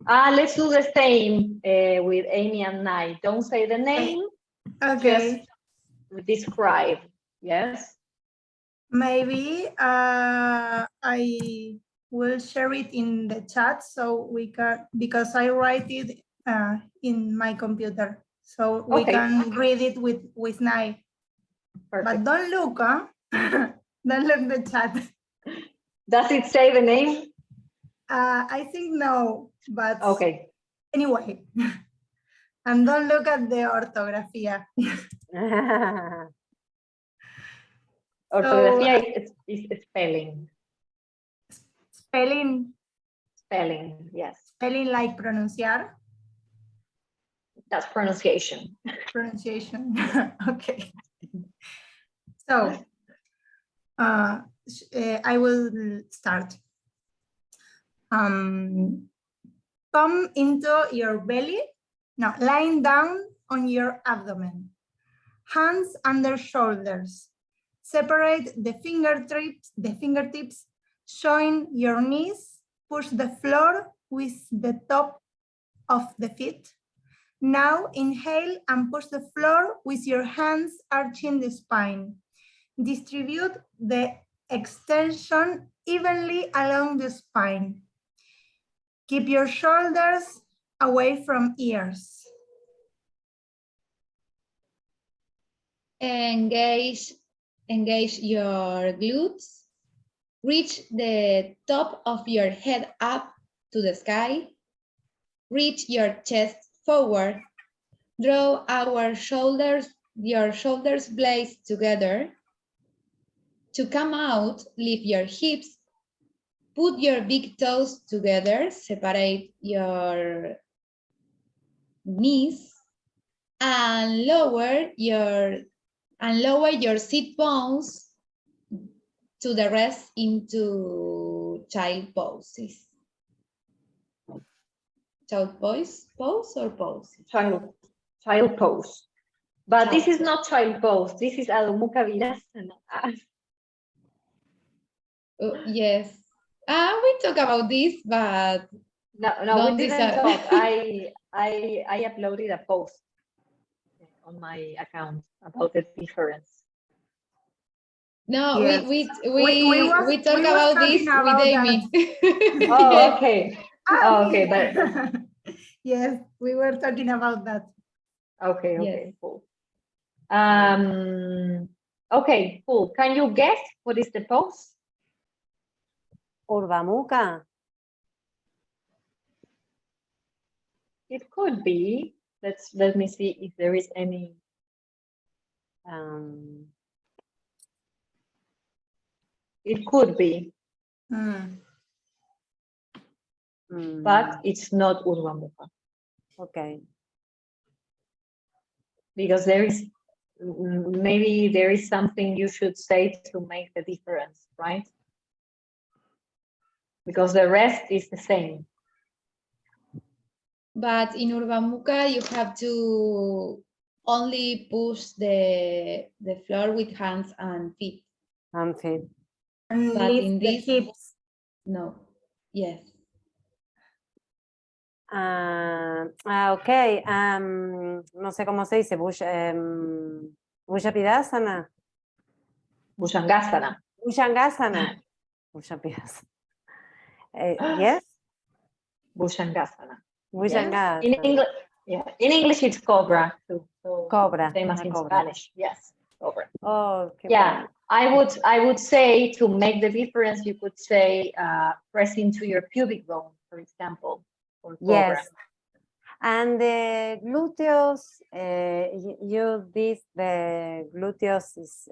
Let's do the same with Amy and Nai. Don't say the name, Okay. just describe. Yes. Maybe I will share it in the chat so we can, because I write it in my computer, so we Okay. can read it with Nai. But Perfect. don't look, huh? Don't look the chat. Does it say the name? I think no, but Okay. anyway. And don't look at the orthografía. Ortografía is spelling. Spelling, Spelling, yes. spelling like pronunciar, That's pronunciation. pronunciation. Okay. So I will start. Come into your belly. Now, lying down on your abdomen. Hands under shoulders. Separate the fingertips, showing your knees. Push the floor with the top of the feet. Now inhale and push the floor with your hands arching the spine. Distribute the extension evenly along the spine. Keep your shoulders away from ears. Engage your glutes. Reach the top of your head up to the sky. Reach your chest forward. Draw your shoulders blades together. To come out, lift your hips. Put your big toes together. Separate your knees and lower your sit bones to the rest into child poses. Child pose or pose? Child pose. But this is not child pose. This is Adho Mukha Virasana. Yes. We talk about this, but no, we didn't talk. I uploaded a post on my account about the difference. no, Yes. we was talk about this talking about with Amy. Oh, Yes. okay. Okay, but yes, we were talking about that. okay, Yes. cool. Okay, cool. Can you guess what is the pose? Urdhva Mukha. It could be. Let me see if there is any. It could be, but it's not Urdhva Mukha. Okay. Because maybe there is something you should say to make the difference, right? Because the rest is the same. But in Urbamuca, you have to only push the floor with hands and feet. Feet. And But lift in the this- hips. No. Yes. Ok, no sé cómo se dice, Bhujangasana. Bhujangasana. Bhujangasana. Bhujangasana. Yes? Bhujangasana. Bhujangasana. In English, yeah. In English, it's cobra too. So Cobra, same as una in cobra. Spanish. Yes, cobra. Oh, qué Yeah, bueno. I would say to make the difference, you could say press into your pubic bone, for example, or cobra. Yes. And the gluteus, this, the gluteus is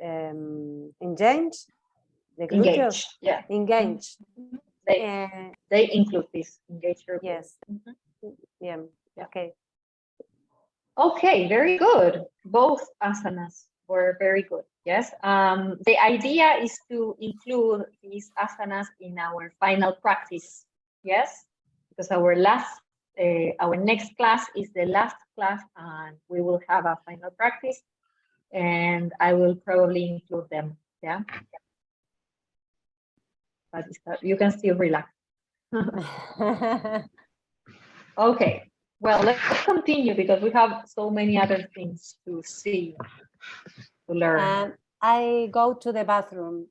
engaged? The gluteus? Engage. Yeah, Engaged. they include this engage your Yes. Mhm. Yeah. Yeah. Okay. Okay, very good. Both asanas were very good. Yes. The idea is to include these asanas in our final practice. Yes, because our next class is the last class, and we will have a final practice, and I will probably include them. Yeah. But you can still relax. Okay. Well, let's continue because we have so many other things to see, to learn. I go to the bathroom.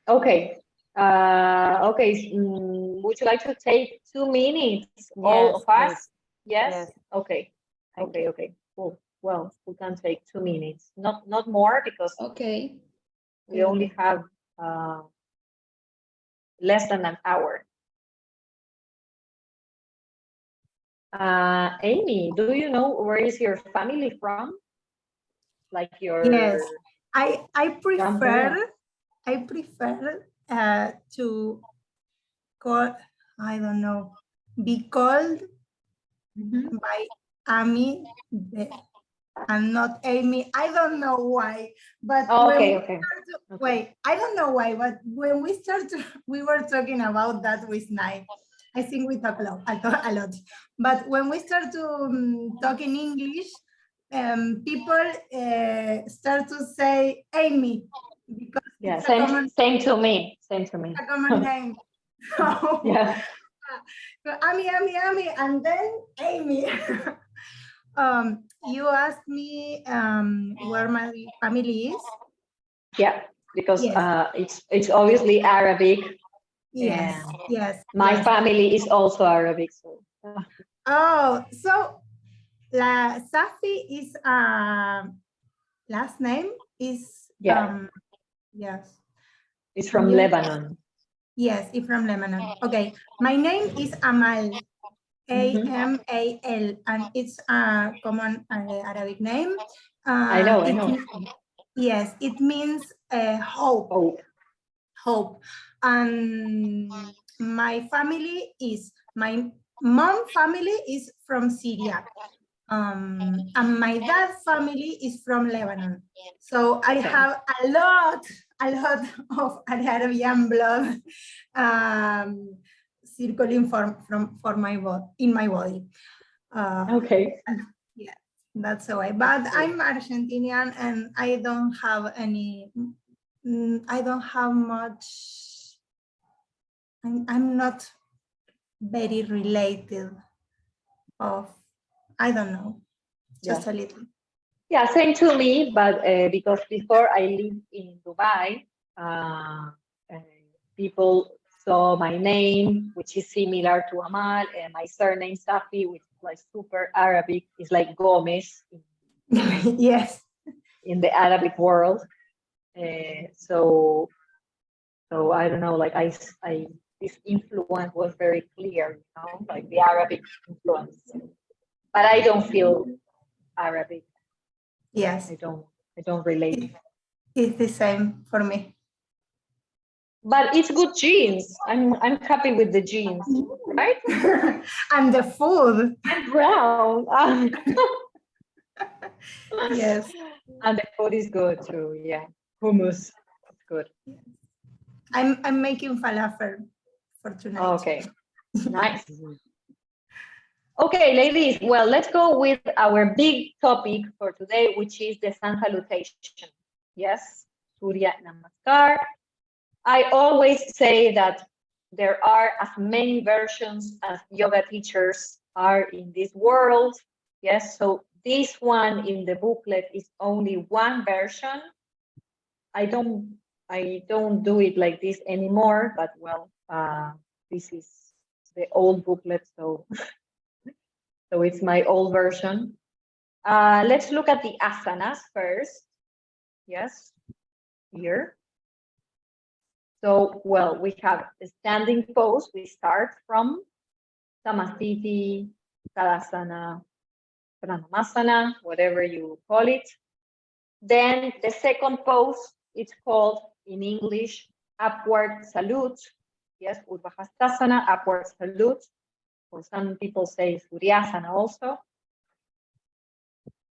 Okay. Okay. Would you like to take 2 minutes, all Yes, of us? please. Yes? Yes. Okay. Thank Okay. you. Okay. Cool. Well, we can take 2 minutes, not more, because Okay. we only have less than an hour. Amy, do you know where is your family from? Like your Yes, I prefer grandmother? to call, I don't know, be called Mhm. by Amy and not Amy. I don't know why, but Oh, when okay, we okay. start to- Okay. wait, I don't know why, but when we we were talking about that with Nai. I think we talk a lot, but when we start to talk in English, people start to say Amy because Yeah, it's a common same to me. Same to me. name. So, Yeah. so Amy, and then Amy. You asked me where my family is. Yeah, because Yes. it's obviously Arabic. Yes, And yes. my yes. family is also Arabic, so Oh, so La Safi is last name is yeah, yes. it's from You- Lebanon. Yes, it's from Lebanon. Okay, my name is Amal. Amal, and it's a common Arabic name. I know. Yes, it means hope. Oh, Hope. And my family is, my mom family is from Syria. And my dad family is from Lebanon. So I Okay. have a lot of Arabian blood circulating for my body, in my body. Okay. Yeah, that's the way. But I'm Argentinian and I don't have any, I don't have much, I'm not very related of, I don't know, just a little. Yeah, same to me, but because before I lived in Dubai, people saw my name, which is similar to Amal, and my surname Safi, which is like super Arabic, is like Gomez Yes. in the Arabic world. So I don't know, like I this influence was very clear, you know, like the Arabic influence. But I don't feel Arabic. Yes, I don't relate. it's the same for me. But it's good genes. I'm happy with the genes, right? And the food. I'm brown. Yes. And the food is good too. Yeah, hummus. It's good. I'm making falafel for tonight. Okay, nice. Okay, ladies, well, let's go with our big topic for today, which is the sun salutation. Yes, Surya Namaskar. I always say that there are as many versions as yoga teachers are in this world. Yes, so this one in the booklet is only one version. I don't do it like this anymore, but well, this is the old booklet, so so it's my old version. Let's look at the asanas first. Yes, here. So, well, we have a standing pose. We start from Samasthiti, Tadasana, Pranamasana, whatever you call it. Then the second pose, it's called in English, upward salute. Yes, Urdhva-Hastasana, upward salute. Or some people say Suryasana also.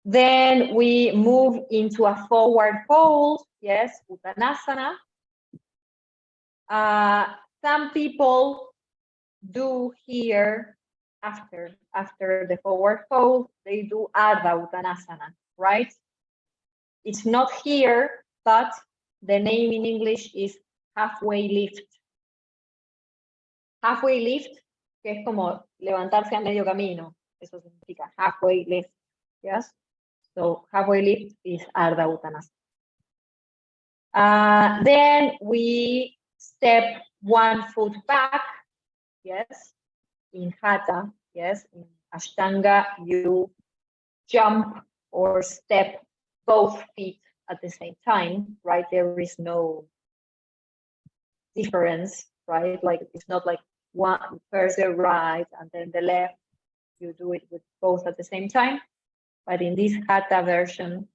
Then we move into a forward fold. Yes, Uttanasana. Some people do here after the forward fold, they do Ardha Uttanasana, right? It's not here, but the name in English is halfway lift. Halfway lift, que es como levantarse a medio camino. Eso significa halfway lift, yes? So halfway lift is Ardha Uttanasana. Then we step one foot back, yes, in Hatha, yes, in Ashtanga, you jump or step both feet at the same time, right? There is no difference, right? Like it's not like one first the right and then the left. You do it with both at the same time. But in this Hatha version,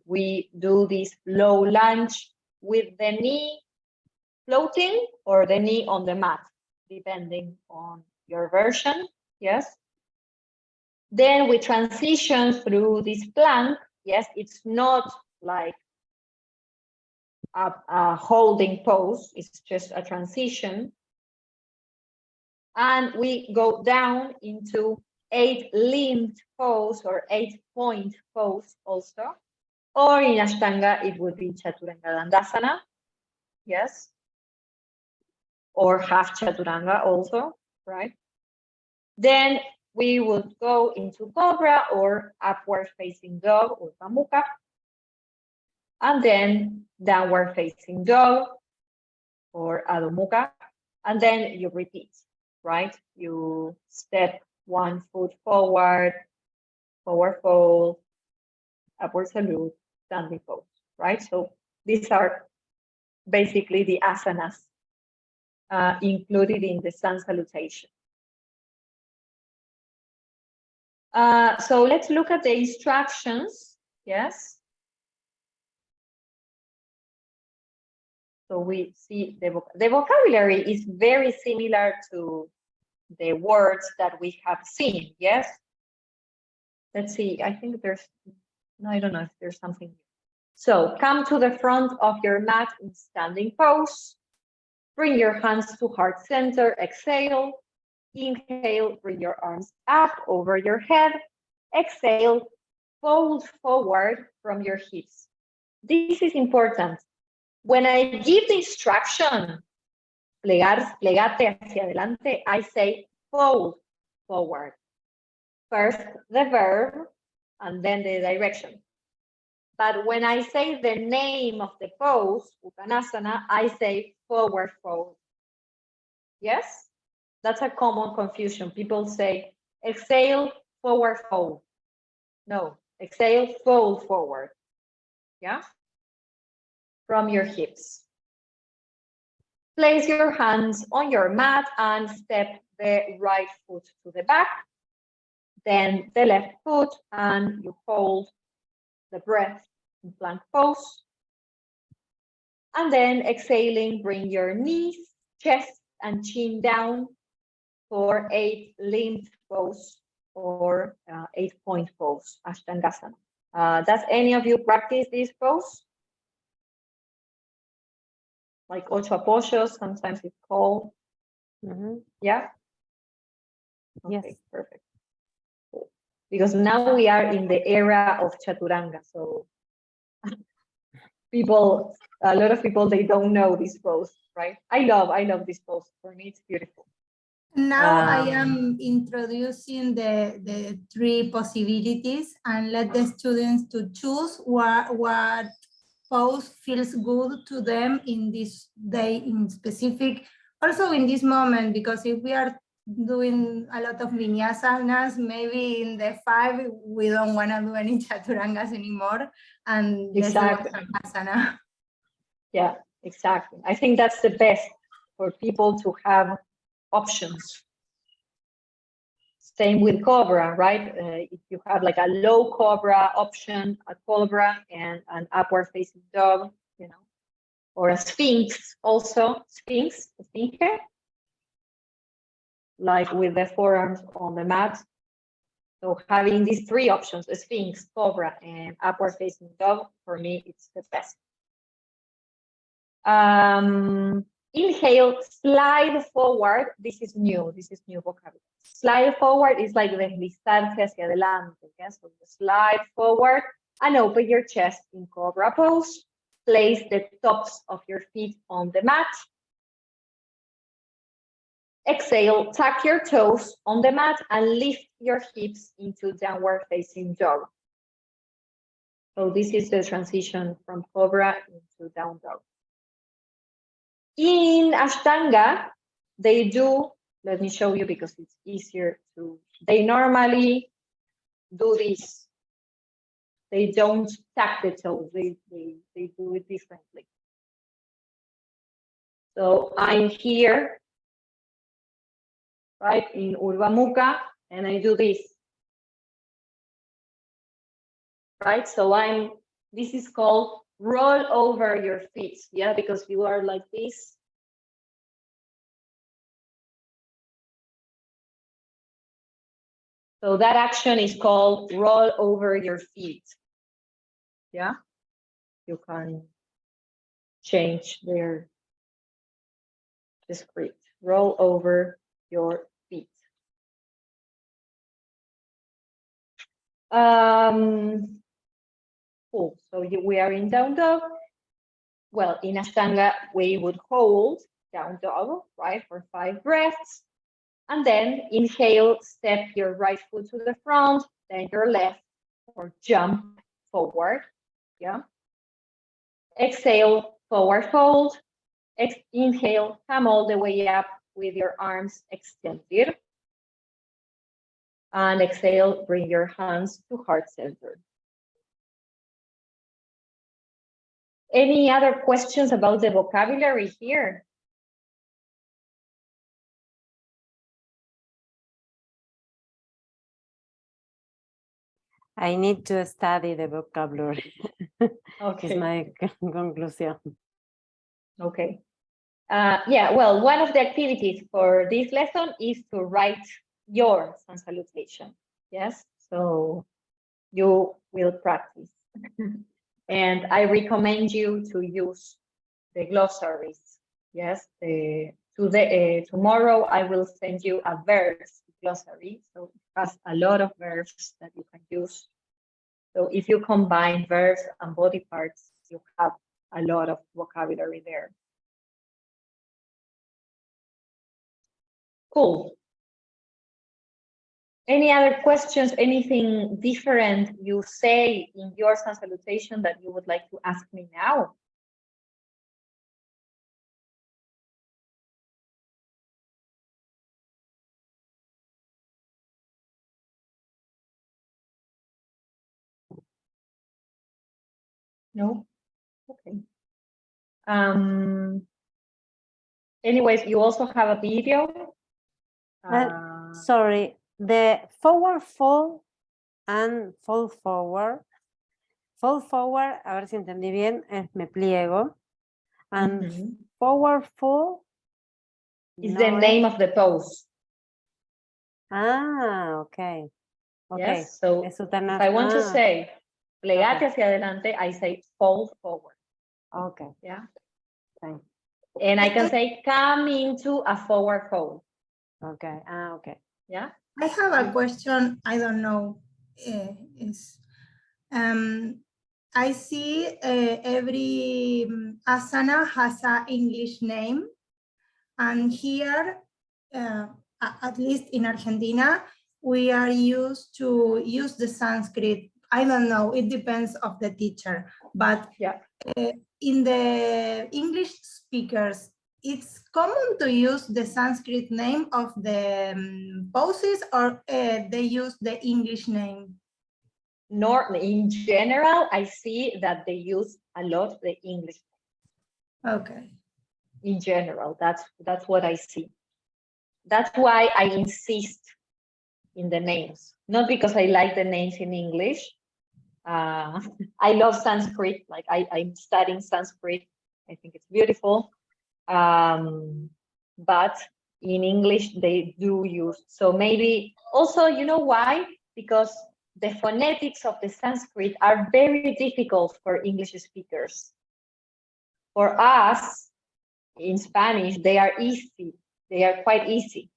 we do this low lunge with the knee floating or the knee on the mat, depending on your version, yes? Then we transition through this plank, yes? It's not like a holding pose, it's just a transition. And we go down into 8-limbed pose or 8-point pose also. Or in Ashtanga, it would be Chaturanga Dandasana, yes? Or half Chaturanga also, right? Then we would go into Cobra or upward facing dog or Urdhva Mukha. And then downward facing dog or Adho Mukha. And then you repeat, right? You step one foot forward, forward fold, upward salute, standing pose, right? So these are basically the asanas included in the sun salutation. So let's look at the instructions, yes? So we see the vocabulary is very similar to the words that we have seen, yes? Let's see, I think there's, no, I don't know if there's something. So come to the front of your mat in standing pose. Bring your hands to heart center, exhale. Inhale, bring your arms up over your head. Exhale, fold forward from your hips. This is important. When I give the instruction, plegate hacia adelante, I say fold forward. First the verb and then the direction. But when I say the name of the pose, Uttanasana, I say forward fold. Yes? That's a common confusion. People say, exhale, forward fold. No, exhale, fold forward. Yeah? From your hips. Place your hands on your mat and step the right foot to the back. Then the left foot, and you hold the breath in plank pose. And then exhaling, bring your knees, chest, and chin down for 8-limbed pose or 8-point pose, Ashtangasana. Does any of you practice this pose? Like ocho apoyos, sometimes it's called. Yeah. Yes. Okay, perfect. Cool. Because now we are in the era of chaturanga, so a lot of people, they don't know this pose, right? I love this pose. For me, it's beautiful. Now I am introducing the three possibilities and let the students to choose what pose feels good to them in this day in specific, also in this moment, because if we are doing a lot of vinyasanas, maybe in the 5, we don't want to do any chaturangas anymore, and let's do a Exactly. Shavasana. Yeah, exactly. I think that's the best for people to have options. Same with Cobra, right? If you have like a low Cobra option, a Cobra and an upward facing dog, you know, or a Sphinx also, Sphinx, like with the forearms on the mat. So having these three options, a Sphinx, Cobra, and upward facing dog, for me, it's the best. Inhale, slide forward. This is new vocabulary. Slide forward is like deslizarse hacia adelante. Yeah? So you slide forward and open your chest in Cobra pose. Place the tops of your feet on the mat. Exhale, tuck your toes on the mat and lift your hips into downward facing dog. So this is the transition from Cobra into down dog. In Ashtanga, they do, let me show you because it's easier to, they normally do this. They don't tuck the toes, they do it differently. So I'm here, right, in Urdhva Mukha, and I do this. Right, so this is called roll over your feet, yeah, because you are like this. So that action is called roll over your feet. Yeah, you can change the script. Roll over your feet. Cool. So we are in down dog. Well, in Ashtanga, we would hold down dog, right, for 5 breaths. And then inhale, step your right foot to the front, then your left, or jump forward. Yeah. Exhale, forward fold. Inhale, come all the way up with your arms extended. And exhale, bring your hands to heart center. Any other questions about the vocabulary here? I need to study the vocabulary. Okay. Is my conclusion. Okay. Yeah, well, one of the activities for this lesson is to write your sun salutation. Yes, so you will practice. And I recommend you to use the glossaries. Yes, tomorrow I will send you a verbs glossary. So it has a lot of verbs that you can use. So if you combine verbs and body parts, you have a lot of vocabulary there. Cool. Any other questions? Anything different you say in your sun salutation that you would like to ask me now? No? Okay. Anyways, you also have a video. Sorry, the forward fold and fold forward. Fold forward, a ver si entendí bien, es me pliego. And forward fold is the name of the pose. Ah, okay. Okay. Yes, so if I want to say plegate hacia adelante, I say fold forward. Okay. Yeah. Okay. And I can say come into a forward fold. Okay. Okay. Yeah. I have a question. I don't know. Is I see every asana has an English name, and here, at least in Argentina, we are used to use the Sanskrit. I don't know. It depends of the teacher, but Yeah. In the English speakers, it's common to use the Sanskrit name of the poses, or they use the English name? Nor in general, I see that they use a lot the English. Okay. In general, that's what I see. That's why I insist in the names, not because I like the names in English. I love Sanskrit, like I'm studying Sanskrit. I think it's beautiful. But in English, they do use. So maybe also, you know why? Because the phonetics of the Sanskrit are very difficult for English speakers. For us, in Spanish, they are easy. They are quite easy.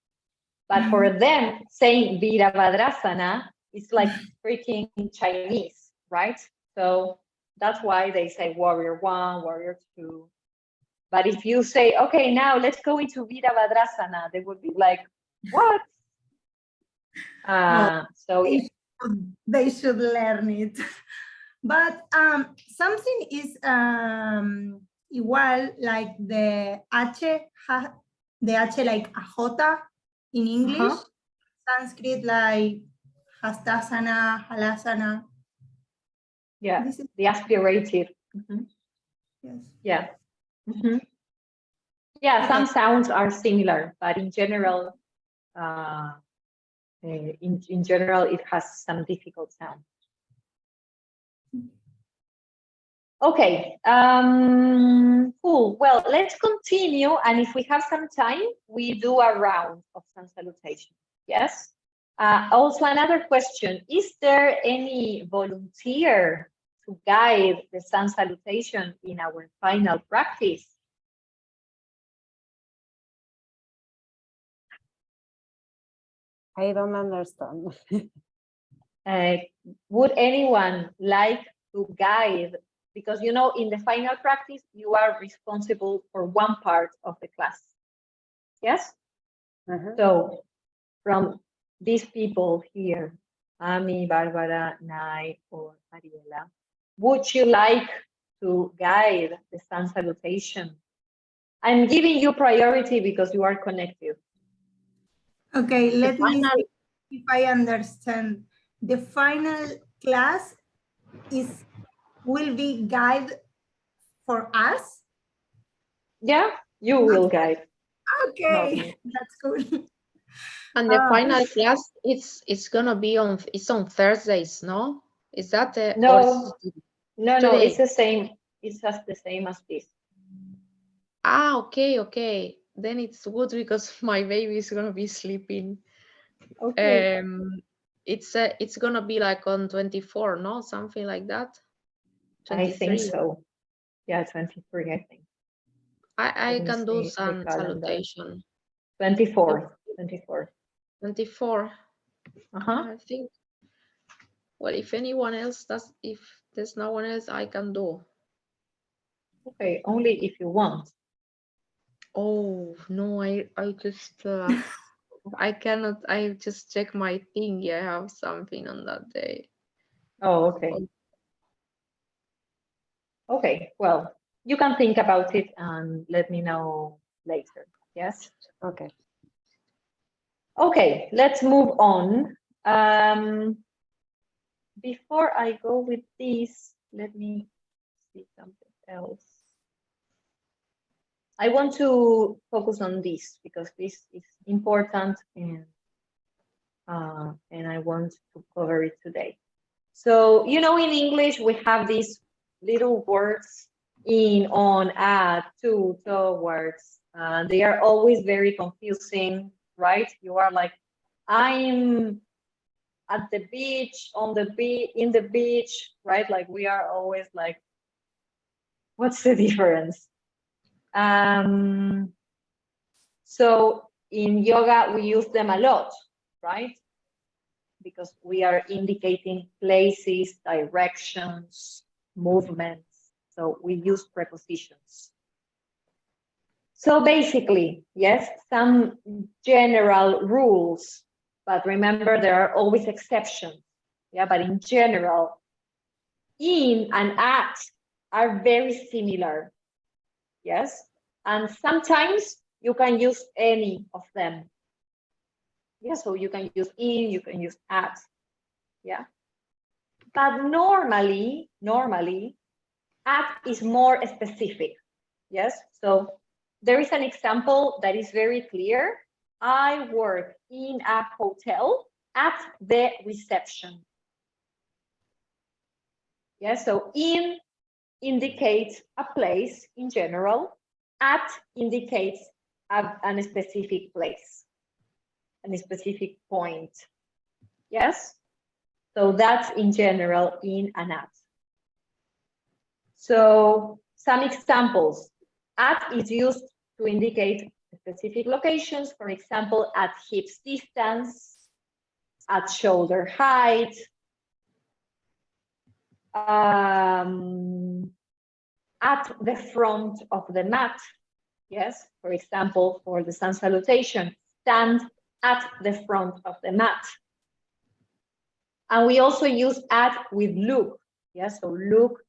But for them, saying Virabhadrasana is like freaking Chinese, right? So that's why they say warrior 1, warrior 2. But if you say, okay, now let's go into Virabhadrasana, they would be like, what? So they should learn it. But something is igual, like the H, the H like a J in English, Sanskrit like Hastasana, Halasana. yeah, This is, the aspirated. yes. Yeah. Yeah, some sounds are similar, but in general, in general, it has some difficult sounds. Okay, cool. Well, let's continue. And if we have some time, we do a round of sun salutation. Yes. Also, another question: is there any volunteer to guide the sun salutation in our final practice? I don't understand. Would anyone like to guide? Because, you know, in the final practice, you are responsible for one part of the class. Yes? So from these people here, Ami, Barbara, Nai, or Mariela, would you like to guide the sun salutation? I'm giving you priority because you are connected. Okay, let me see if I understand. The final class will be guide for us? Yeah, you will guide. Okay, that's good. And the final class, it's gonna be on Thursdays, no? Is that the No, no, today? it's the same. It's just the same as this. Ah, okay. Then it's good because my baby is gonna be sleeping. Okay. It's gonna be like on 24, no? Something like that. 23. I think so. Yeah, 23, I think. I Let me can do see the sun calendar. salutation. 24. 24. Uh-huh. I think. Well, if anyone else does, if there's no one else, I can do. Okay, only if you want. Oh no, I just I cannot. I just check my thingy. I have something on that day. Oh, okay. Okay, well, you can think about it and let me know later. Yes? Okay. Okay, let's move on. Before I go with this, let me see something else. I want to focus on this because this is important and I want to cover it today. So, you know, in English, we have these little words in, on, at, to, towards. They are always very confusing, right? You are like, I'm at the beach, on the beach, in the beach, right? Like we are always like, what's the difference? So in yoga, we use them a lot, right? because we are indicating places, directions, movements. So we use prepositions. So basically, yes, some general rules, but remember there are always exceptions. Yeah, but in general, in and at are very similar. Yes, and sometimes you can use any of them. Yeah, so you can use in, you can use at. Yeah, but normally, at is more specific. Yes, so there is an example that is very clear. I work in a hotel at the reception. Yes, so in indicates a place in general. At indicates a specific place, a specific point. Yes, so that's in general in and at. So some examples. At is used to indicate specific locations, for example, at hips distance, at shoulder height, at the front of the mat. Yes, for example, for the sun salutation, stand at the front of the mat. And we also use at with look. Yes, so look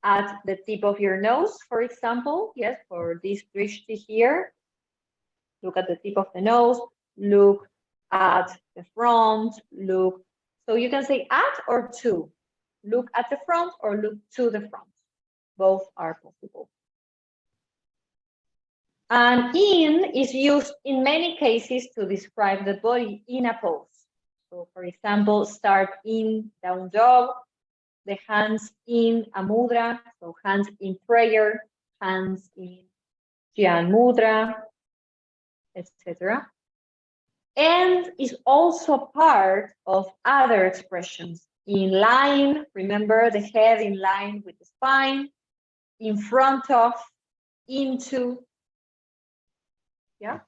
at the tip of your nose, for example. Yes, for this drishti here. Look at the tip of the nose, look at the front, look. So you can say at or to. Look at the front or look to the front. Both are possible. And in is used in many cases to describe the body in a pose. So for example, start in down dog, the hands in a mudra, so hands in prayer, hands in Jnana mudra, etc. And is also part of other expressions. In line, remember the head in line with the spine, in front of, into, yeah.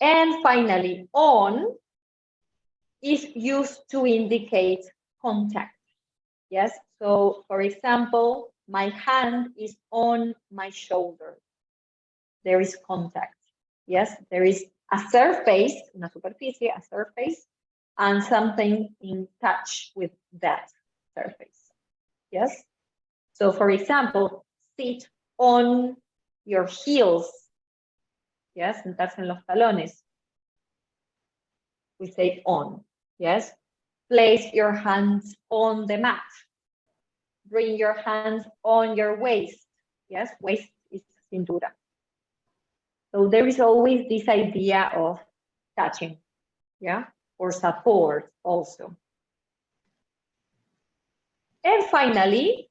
And finally, on is used to indicate contact. Yes, so for example, my hand is on my shoulder. There is contact. Yes, there is a surface, una superficie, a surface, and something in touch with that surface. Yes, so for example, sit on your heels. Yes, sentarse en los talones. We say on. Yes, place your hands on the mat. Bring your hands on your waist. Yes, waist is cintura. So there is always this idea of touching, yeah, or support also. And finally,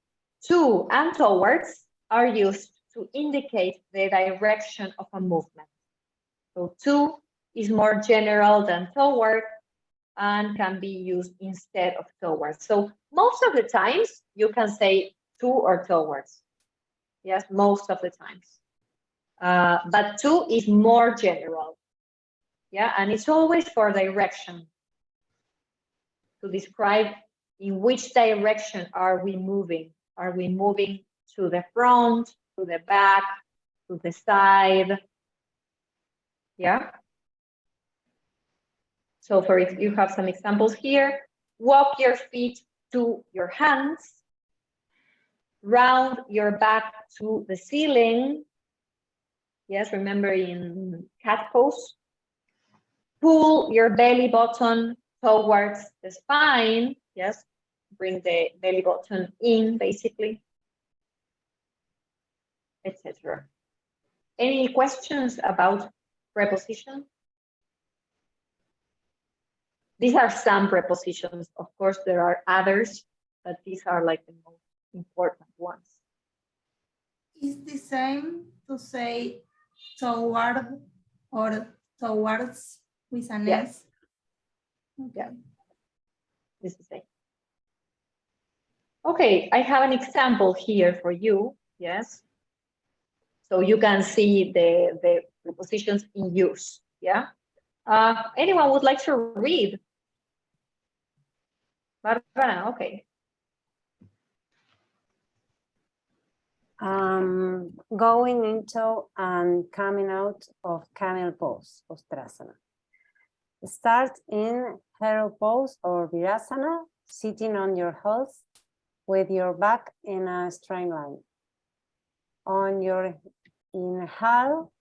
to and towards are used to indicate the direction of a movement. So to is more general than toward and can be used instead of towards. So most of the times you can say to or towards. Yes, most of the times. But to is more general. Yeah, and it's always for direction, to describe in which direction are we moving. Are we moving to the front, to the back, to the side? Yeah. So for if you have some examples here, walk your feet to your hands, round your back to the ceiling. Yes, remember in cat pose. Pull your belly button towards the spine. Yes, bring the belly button in, basically, etc. Any questions about preposition? These are some prepositions. Of course, there are others, but these are like the most important ones. Is the same to say toward or towards with an Yes. S? Okay. Yeah. This is the same. Okay, I have an example here for you. Yes. So you can see the prepositions in use. Yeah. Anyone would like to read? Barbara, okay. Going into and coming out of camel pose, Ustrasana. Start in hero pose or virasana, sitting on your heels with your back in a straight line. On your inhale,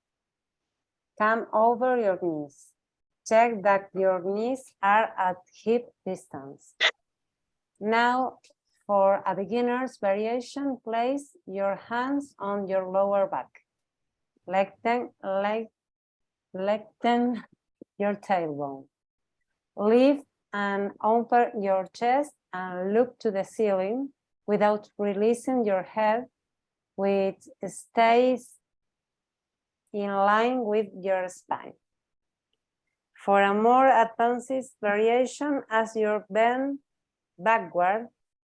come over your knees. Check that your knees are at hip distance. Now, for a beginner's variation, place your hands on your lower back. Lengthen your tailbone. Lift and open your chest and look to the ceiling without releasing your head, which stays in line with your spine. For a more advanced variation, as you bend backward,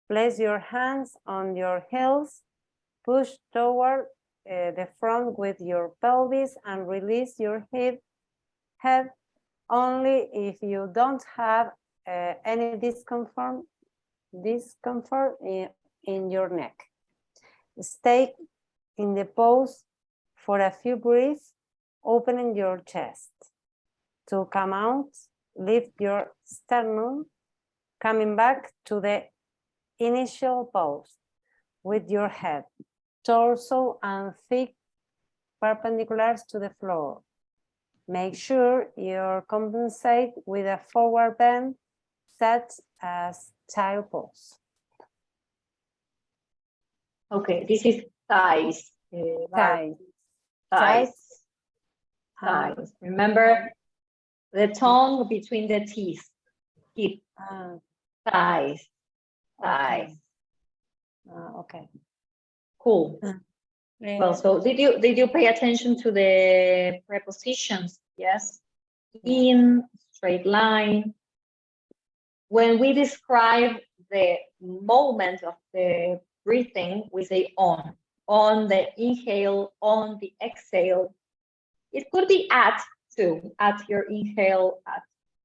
place your hands on your heels, push toward the front with your pelvis and release your head only if you don't have any discomfort in your neck. Stay in the pose for a few breaths, opening your chest. To come out, lift your sternum, coming back to the initial pose with your head, torso, and feet perpendicular to the floor. Make sure you compensate with a forward bend, such as child pose. Okay, this is thighs. Thighs. Thighs. Ah, Thighs. Remember the tongue between the teeth. Hip. Thighs. Thighs. okay. Cool. Well, so did you pay attention to the prepositions? Yes. In, straight line. When we describe the moment of the breathing, we say on the inhale, on the exhale. It could be at too, at your inhale, at,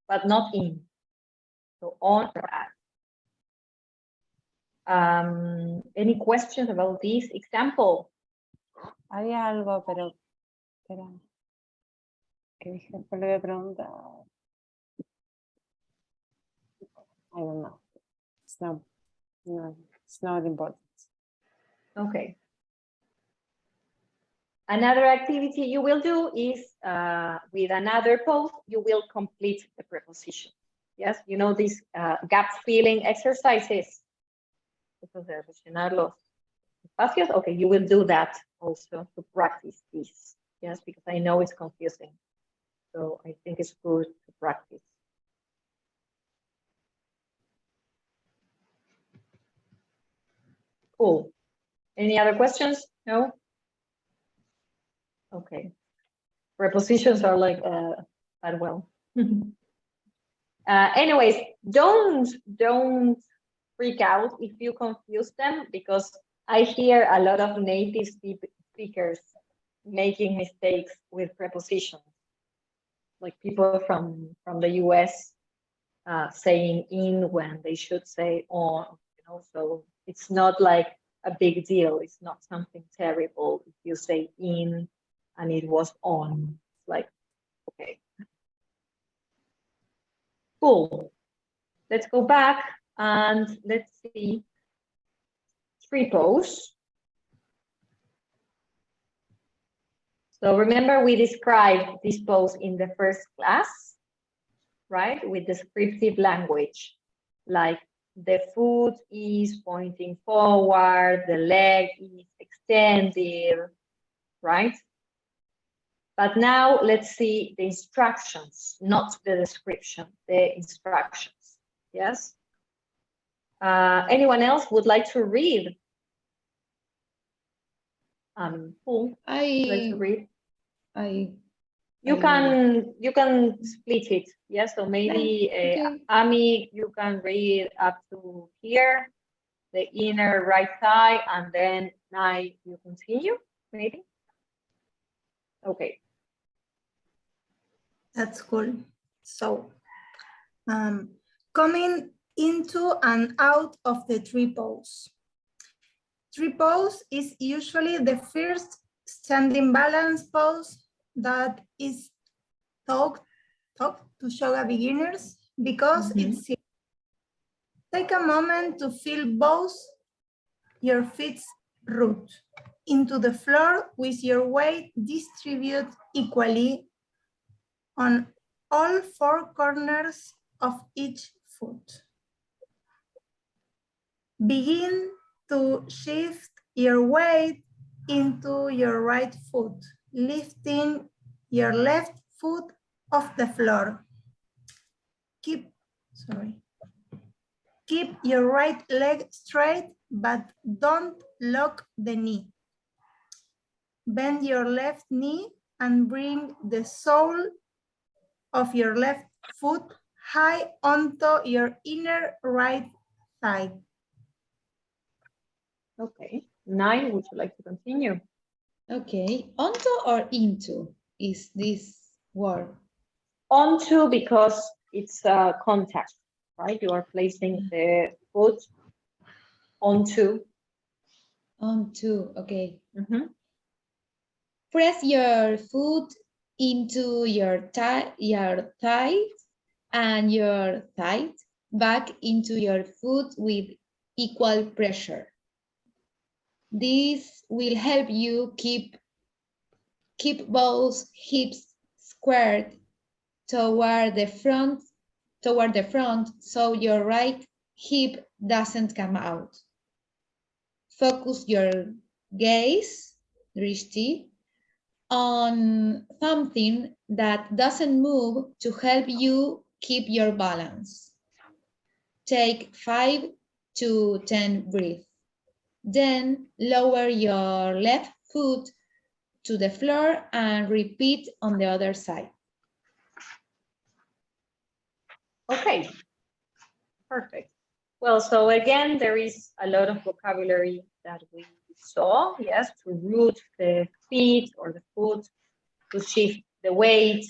but not in. So on or at. Any questions about this example? Había algo, pero espera. ¿Qué dije? Después le voy a preguntar. I don't know. It's not important. Okay. Another activity you will do is with another pose, you will complete the preposition. Yes, you know these gap filling exercises. Okay, you will do that also to practice this. Yes, because I know it's confusing. So I think it's good to practice. Cool. Any other questions? No? Okay. Prepositions are like that well. Anyways, don't freak out if you confuse them, because I hear a lot of native speakers making mistakes with prepositions, like people from the US saying in when they should say on, you know, so it's not like a big deal. It's not something terrible if you say in and it was on. Like, okay. Cool. Let's go back and let's see tree pose. So remember we described this pose in the first class, right? With descriptive language, like the foot is pointing forward, the leg is extended, right? But now let's see the instructions, not the description, the instructions, yes? Anyone else would like to read? Who would like to read? You can split it, yes? So maybe okay. Ami, you can read up to here, the inner right thigh, and then Nai, you continue, maybe? Okay. That's cool. So, coming into and out of the tree pose. Tree pose is usually the first standing balance pose that is taught to yoga beginners because it's simple. Take a moment to feel both your feet's root into the floor with your weight distributed equally on all four corners of each foot. Begin to shift your weight into your right foot, lifting your left foot off the floor. Keep your right leg straight, but don't lock the knee. Bend your left knee and bring the sole of your left foot high onto your inner right thigh. Okay, 9, would you like to continue? Okay, onto or into is this word? Onto, because it's contact, right? You are placing the foot onto. Onto, okay. Mhm. Press your foot into your thigh and your thigh back into your foot with equal pressure. This will help you keep both hips squared toward the front, so your right hip doesn't come out. Focus your gaze, drishti, on something that doesn't move to help you keep your balance. Take 5 to 10 breaths. Then lower your left foot to the floor and repeat on the other side. Okay, perfect. Well, so again, there is a lot of vocabulary that we saw, yes, to root the feet or the foot, to shift the weight.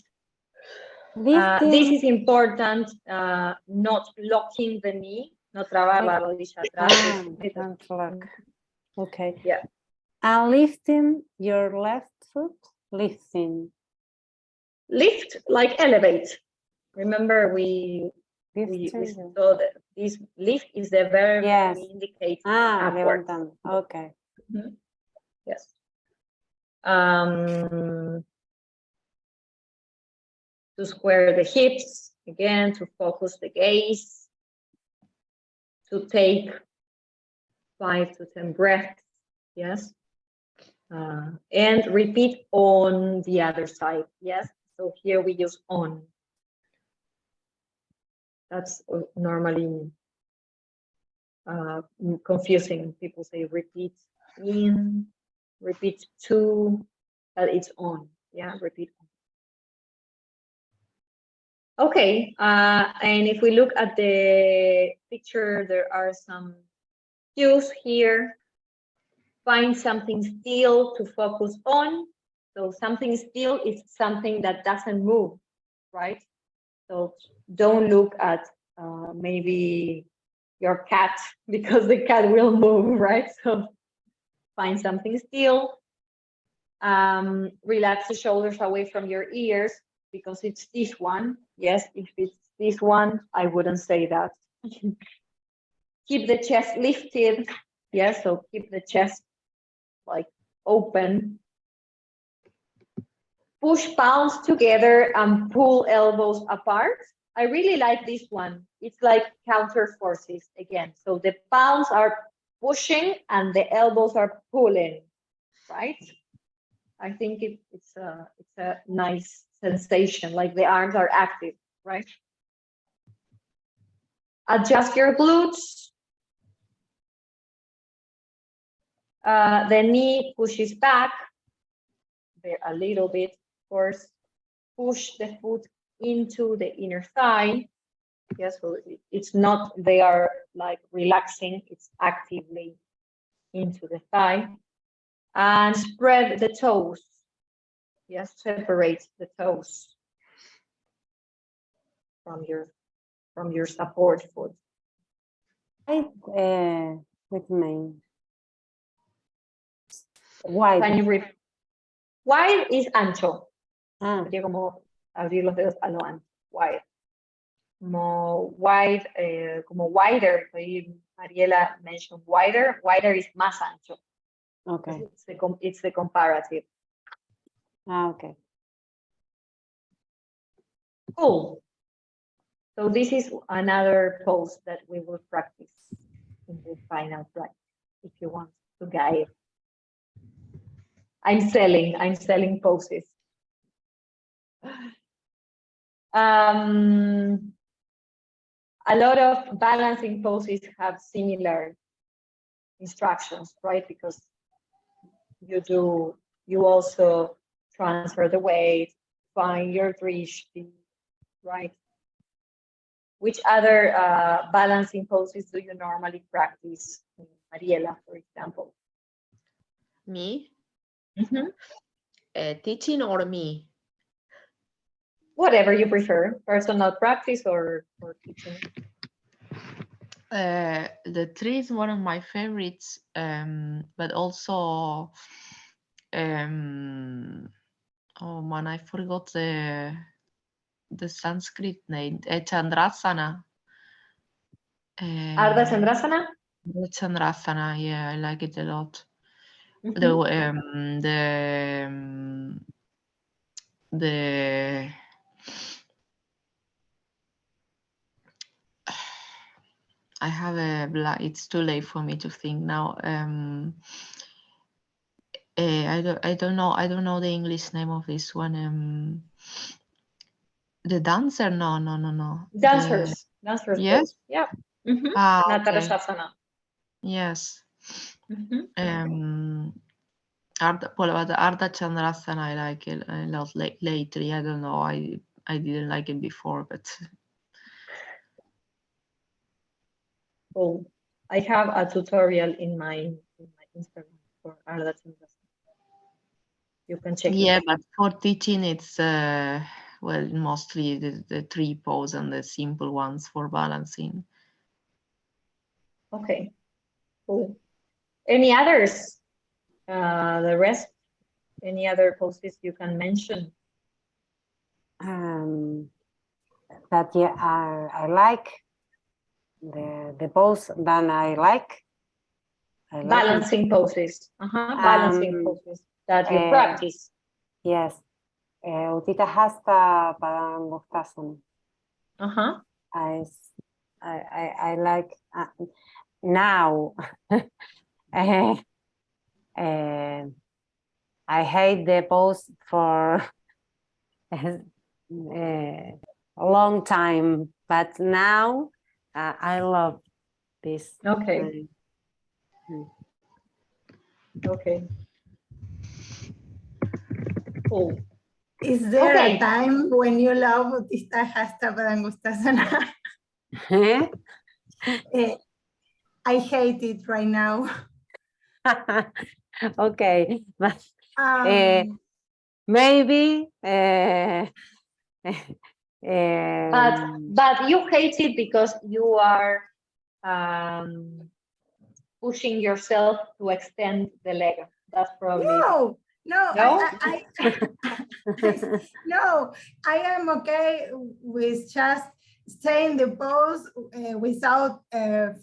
This is important, not locking the knee, no trabar la rodilla atrás. Don't look. Okay. Yeah. And lifting your left foot, lifting. Lift, like elevate. Remember, we Lifting. saw that this lift is the verb Yes. that indicates Ah, upward. levantando. Okay. Yes. To square the hips, again, to focus the gaze, to take 5 to 10 breaths, yes. And repeat on the other side, yes. So here we use on. That's normally confusing. People say repeat in, repeat to, but it's on, yeah, repeat on. Okay, and if we look at the picture, there are some cues here. Find something still to focus on. So something still is something that doesn't move, right? So don't look at maybe your cat, because the cat will move, right? So find something still. Relax the shoulders away from your ears, because it's this one. Yes, if it's this one, I wouldn't say that. Keep the chest lifted. Yes, so keep the chest like open. Push palms together and pull elbows apart. I really like this one. It's like counter forces again. So the palms are pushing and the elbows are pulling, right? I think it's a nice sensation, like the arms are active, right? Adjust your glutes. The knee pushes back there a little bit, of course. Push the foot into the inner thigh. Yes, so it's not they are like relaxing, it's actively into the thigh. And spread the toes. Yes, separate the toes. from your support foot. With me. Wide. Can you repeat? Wide is ancho. Ah, Sería como abrir los dedos a lo ancho. Wide. Como wide, como wider. Ahí Mariela mentioned wider. Wider is más ancho. okay. It's the comparative. Ah, okay. Cool. So this is another pose that we will practice in the final practice, if you want to guide. I'm selling poses. A lot of balancing poses have similar instructions, right? Because you also transfer the weight, find your drishti, right? Which other balancing poses do you normally practice, Mariela, for example? Me? Mm-hmm. Teaching or me? Whatever you prefer, personal practice or teaching. The tree is one of my favorites, but also, oh man, I forgot the Sanskrit name. Chandrasana. Ardha Chandrasana? Chandrasana, yeah, I like it a lot. Mhm. The I have it's too late for me to think now. I don't know the English name of this one. The dancer? No. Dancers. Yes? Pose. Yeah. Mhm. Okay. Natarajasana. Yes. Mhm. But the Ardha Chandrasana, I like it a lot lately. I don't know. I didn't like it before, but Cool. I have a tutorial in my Instagram for Ardha Chandrasana. You can check yeah, it. but for teaching, it's well, mostly the tree pose and the simple ones for balancing. Okay. Cool. Any others? The rest? Any other poses you can mention? That yeah, I like the pose that I like. Balancing poses. Balancing poses that you practice. Yes. Uttita Hasta Padangustasana. I like now. I hate the pose for a long time, but now I love this. Okay. Okay. Cool. Is there Okay. a time when you love Uttita Hasta Padangustasana? I hate it right now. Okay, but maybe. But you hate it because you are pushing yourself to extend the leg. That's probably No. No? No, I am okay with just staying the pose without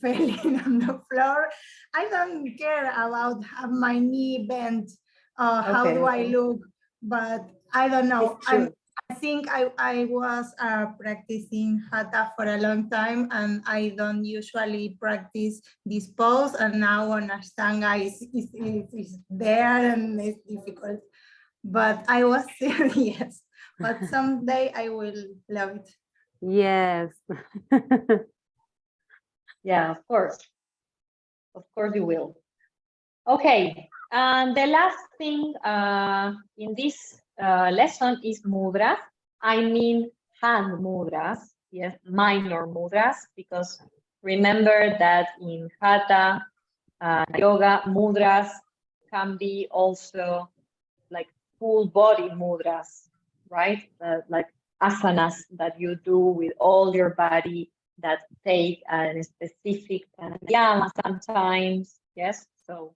falling on the floor. I don't care about have my knee bent. How do I look? But I don't know. I think I was practicing Hatha for a long time, and I don't usually practice this pose, and now on Ashtanga is there and it's difficult. But I was yes, but someday I will love it. Yes. Yeah, of course. Of course you will. Okay, and the last thing in this lesson is mudras. I mean hand mudras, yes, minor mudras, because remember that in Hatha yoga, mudras can be also like full body mudras, right? Like asanas that you do with all your body that take a specific pranayama sometimes. Yes, so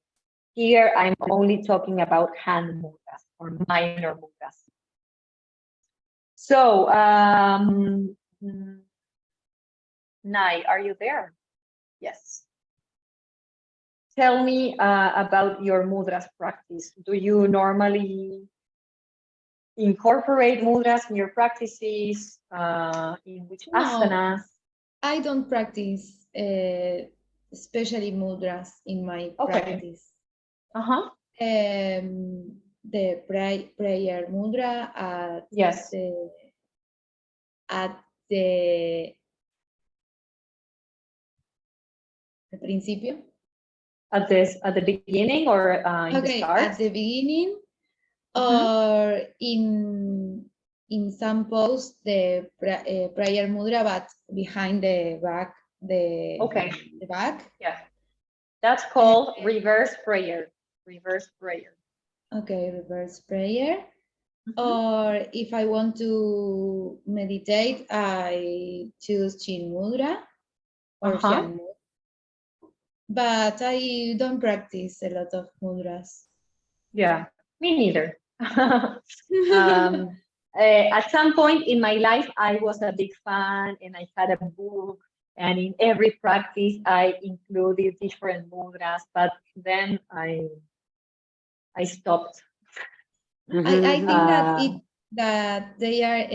here I'm only talking about hand mudras or minor mudras. So, Nai, are you there? Yes. Tell me about your mudras practice. Do you normally incorporate mudras in your practices? In which No. asanas? I don't practice especially mudras in my Okay. practice. Uh-huh. The prayer mudra at Yes. the al principio. At the beginning or in the Okay, start? at the beginning Mhm. or in some posts the prayer mudra, but behind the back, Okay. the back. Yeah. That's called reverse prayer. Reverse prayer. Okay, reverse prayer. Mhm. Or if I want to meditate, I choose Chin Mudra or Xian Mudra. But I don't practice a lot of mudras. Yeah, me neither. At some point in my life, I was a big fan and I had a book, and in every practice, I included different mudras, but then I stopped. I think that Uh, that they are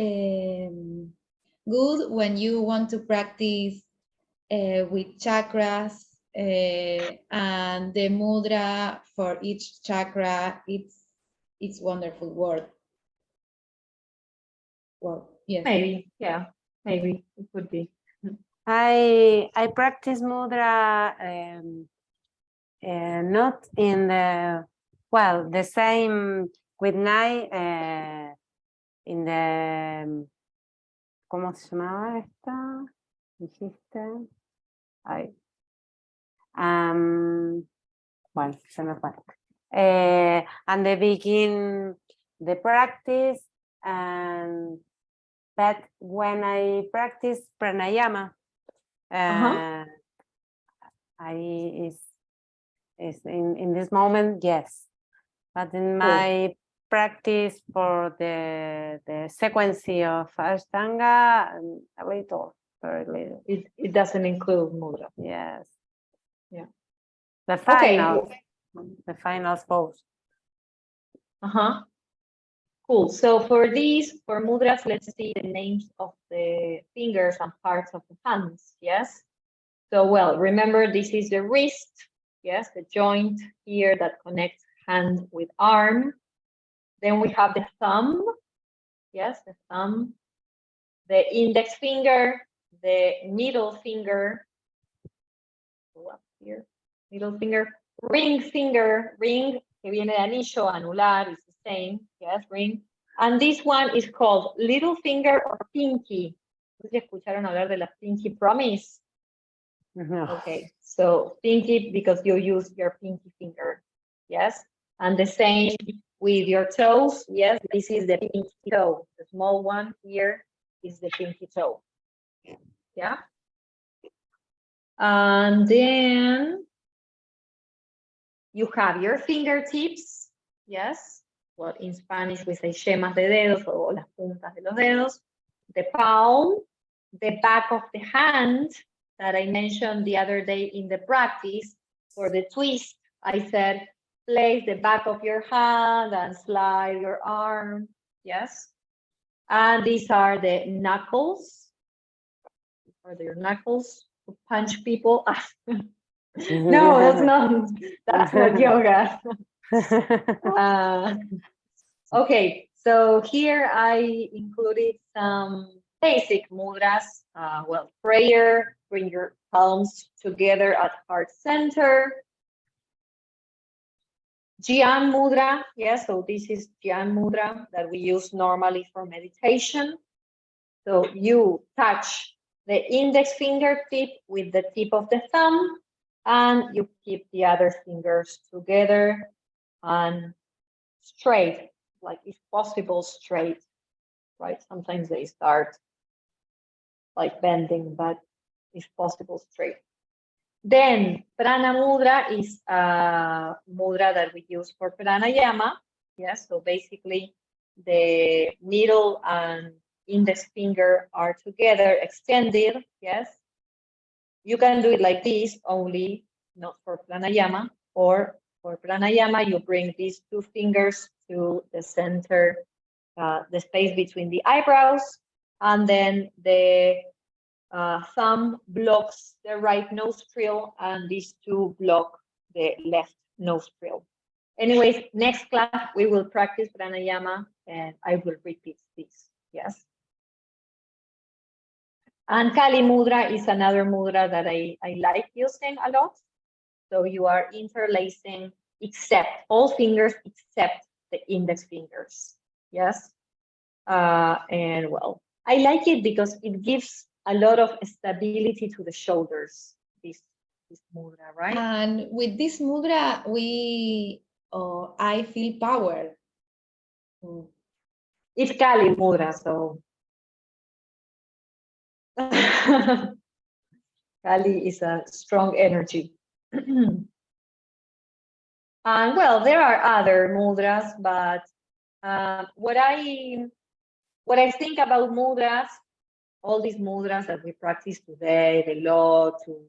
good when you want to practice with chakras and the mudra for each chakra. It's wonderful word. Well, yes. Maybe, yeah, maybe it could be. I practice mudra not in the same with Nai in the ¿cómo se llamaba esta? Dijiste. Ay. Bueno, se me fue. And the begin the practice but when I practice pranayama, I is in this moment, yes, but in my practice for the sequence of Ashtanga, a little, very little. It doesn't include mudra. Yes. Yeah. The final pose. Cool. So for mudras, let's see the names of the fingers and parts of the hands. Yes. So, well, remember this is the wrist. Yes, the joint here that connects hand with arm. Then we have the thumb. Yes, the thumb. The index finger, the middle finger. Go up here. Middle finger. Ring finger. Ring, que viene de anillo, anular, is the same. Yes, ring. And this one is called little finger or pinky. ¿Ustedes escucharon hablar de la pinky promise? No. Okay, so pinky because you use your pinky finger. Yes, and the same with your toes. Yes, this is the pinky toe. The small one here is the pinky toe. Yeah. And then you have your fingertips. Yes. Well, in Spanish we say yemas de dedos o las puntas de los dedos. The palm, the back of the hand that I mentioned the other day in the practice for the twist. I said, place the back of your hand and slide your arm. Yes. And these are the knuckles. Are your knuckles to punch people? No, that's not yoga. Okay, so here I included some basic mudras. Well, prayer, bring your palms together at heart center. Jnana mudra, yes, so this is Jnana mudra that we use normally for meditation. So you touch the index fingertip with the tip of the thumb, and you keep the other fingers together and straight, like if possible, straight. right? Sometimes they start like bending, but if possible, straight. Then Prana Mudra is a mudra that we use for pranayama. Yes, so basically the middle and index finger are together, extended. Yes, you can do it like this, only not for pranayama, or for pranayama, you bring these two fingers to the center, the space between the eyebrows, and then the thumb blocks the right nostril, and these two block the left nostril. Anyways, next class, we will practice pranayama, and I will repeat this, yes. And Kali Mudra is another mudra that I like using a lot. So you are interlacing all fingers except the index fingers, yes. And well, I like it because it gives a lot of stability to the shoulders, this mudra, right? And with this mudra, I feel power. It's Kali Mudra, so Kali is a strong energy. And well, there are other mudras, but what I think about mudras, all these mudras that we practice today, the Lotu,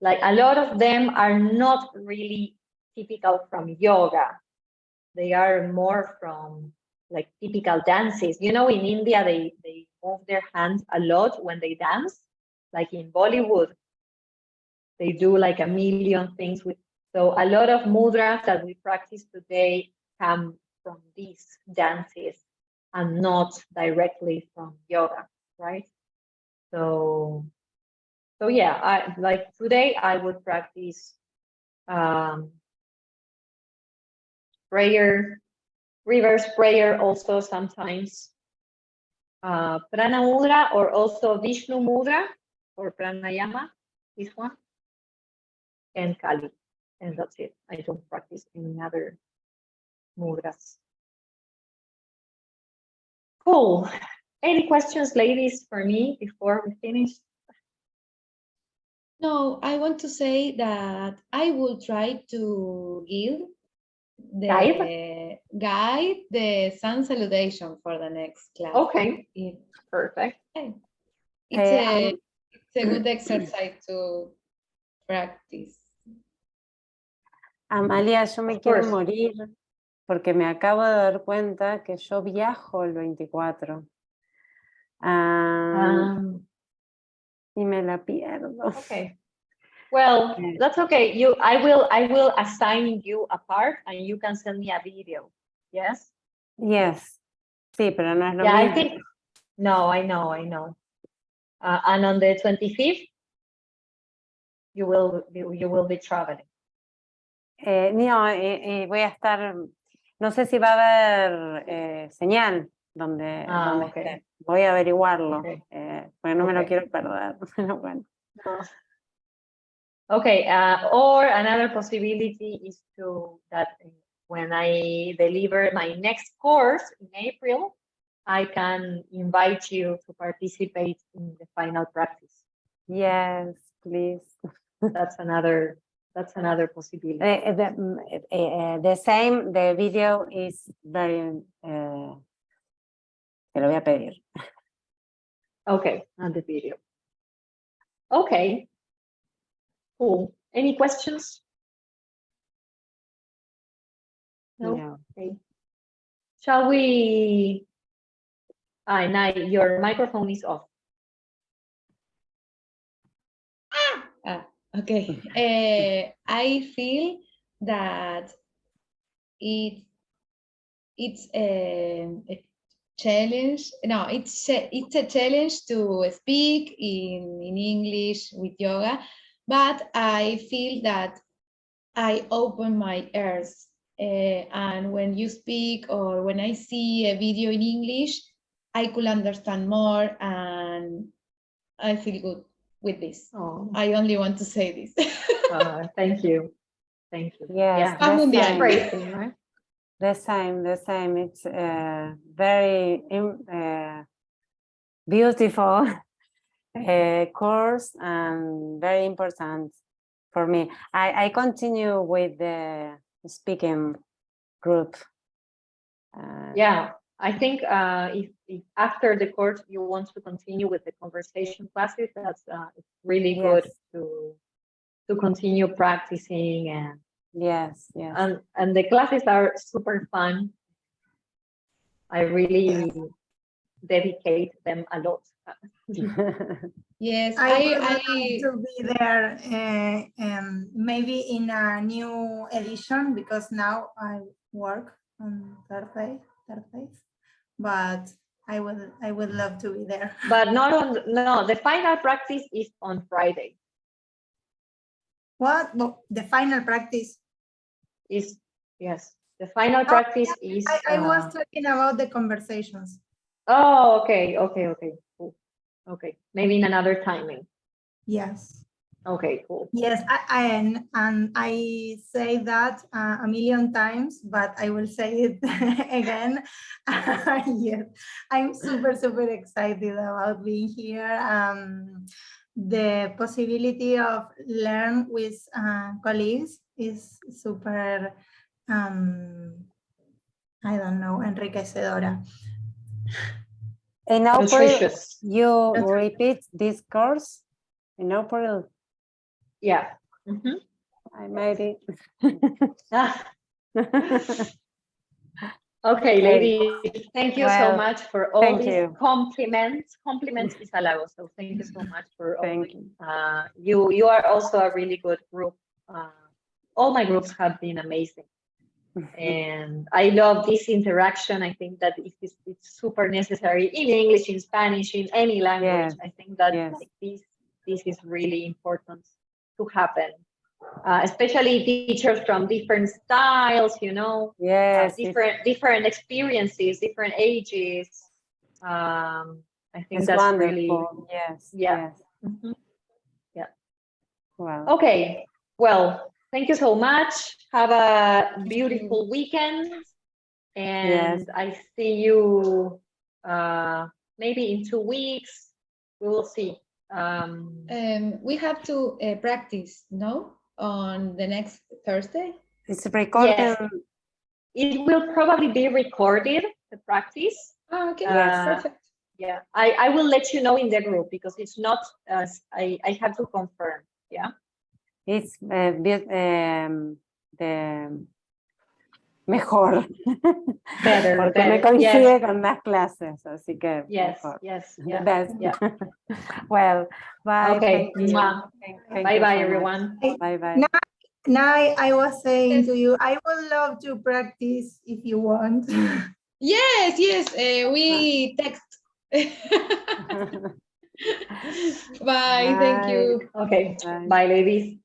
like a lot of them are not really typical from yoga. They are more from like typical dances. You know, in India, they move their hands a lot when they dance. Like in Bollywood, they do like a million things with. So a lot of mudras that we practice today come from these dances and not directly from yoga, right? So yeah, I like today I would practice prayer, reverse prayer also sometimes, Prana Mudra, or also Vishnu Mudra or Pranayama, this one, and Kali, and that's it. I don't practice any other mudras. Cool. Any questions, ladies, for me before we finish? No, I want to say that I will try to guide the sun salutation for the next class. Okay, perfect. It's Um, a good exercise to practice. Amalia, yo me Of quiero course. morir porque me acabo de dar cuenta que yo viajo el 24. Y me la pierdo. Okay. Well, that's okay. I will assign you a part, and you can send me a video. Yes. Yes. Sí, pero no es lo Yeah, mismo. I think. No, I know. And on the 25th, you will be traveling. No, voy a estar. No sé si va a haber señal donde Okay. esté. Voy a averiguarlo, Okay. porque no me lo Okay. quiero perder. Pero bueno. Okay. Or another possibility is that when I deliver my next course in April, I can invite you to participate in the final practice. Yes, please. That's another possibility. The video is very. Te lo voy a pedir. Okay, and the video. Okay. Cool. Any questions? No. No. Okay. Shall we? Now your microphone is off. Okay. I feel that it's a challenge. No, it's a challenge to speak in English with yoga, but I feel that I open my ears, and when you speak or when I see a video in English, I could understand more, and I feel good with this. Oh, I only want to say this. thank you. Yes, Yeah, the Mundial. same. great thing, right? The same. It's very beautiful course and very important for me. I continue with the speaking group. Yeah, I think if after the course you want to continue with the conversation classes, that's it's really good Yes. to continue practicing Yes. and the classes are super fun. I really dedicate them a lot. Yes, I would I like to be there, maybe in a new edition, because now I work on Thursdays, but I would love to be there. But no, the final practice is on Friday. What? Well, the final practice? Yes, the final practice is. I was talking about the conversations. Oh, okay, cool. Okay, maybe in another timing. Yes. Okay, cool. Yes, and I say that a million times, but I will say it again. Yes, I'm super excited about being here. The possibility of learn with colleagues is super, I don't know, enriquecedora. In April, Nutritious. you repeat this course in April. Yeah. Mhm. I maybe. Ah, okay, ladies, thank you so Well, much for all thank these you. compliments. Compliments is allowed, so thank you so much for all. Thank you. You are also a really good group. All my groups have been amazing. And I love this interaction. I think that it's super necessary in English, in Spanish, in any language. Yes, I think that yes. like this is really important to happen, especially teachers from different styles, Yes, different experiences, different ages. I think it's that's wonderful. really, Yes, yeah. yes. Mhm. Yeah. Well, Okay. Well, thank you so much. Have a beautiful weekend. And I see you maybe in 2 weeks. We will see. we have to practice, no? On the next Thursday? it's recording. Yes, it will probably be recorded, the practice. Oh, okay, Yes. perfect. Yeah, I will let you know in the group because it's not, I have to confirm, yeah. It's mejor. Better, Porque me better, coincide yes. con más clases, así que Yes, mejor. yes, The yeah, best. yeah. Well, bye. Okay, Thank you. mwah. Thank Bye you bye so much. everyone. Bye bye. Now I was saying Yes. to you, I would love to practice if you want. Yes, we text. Bye, thank you. Okay, Bye. bye ladies.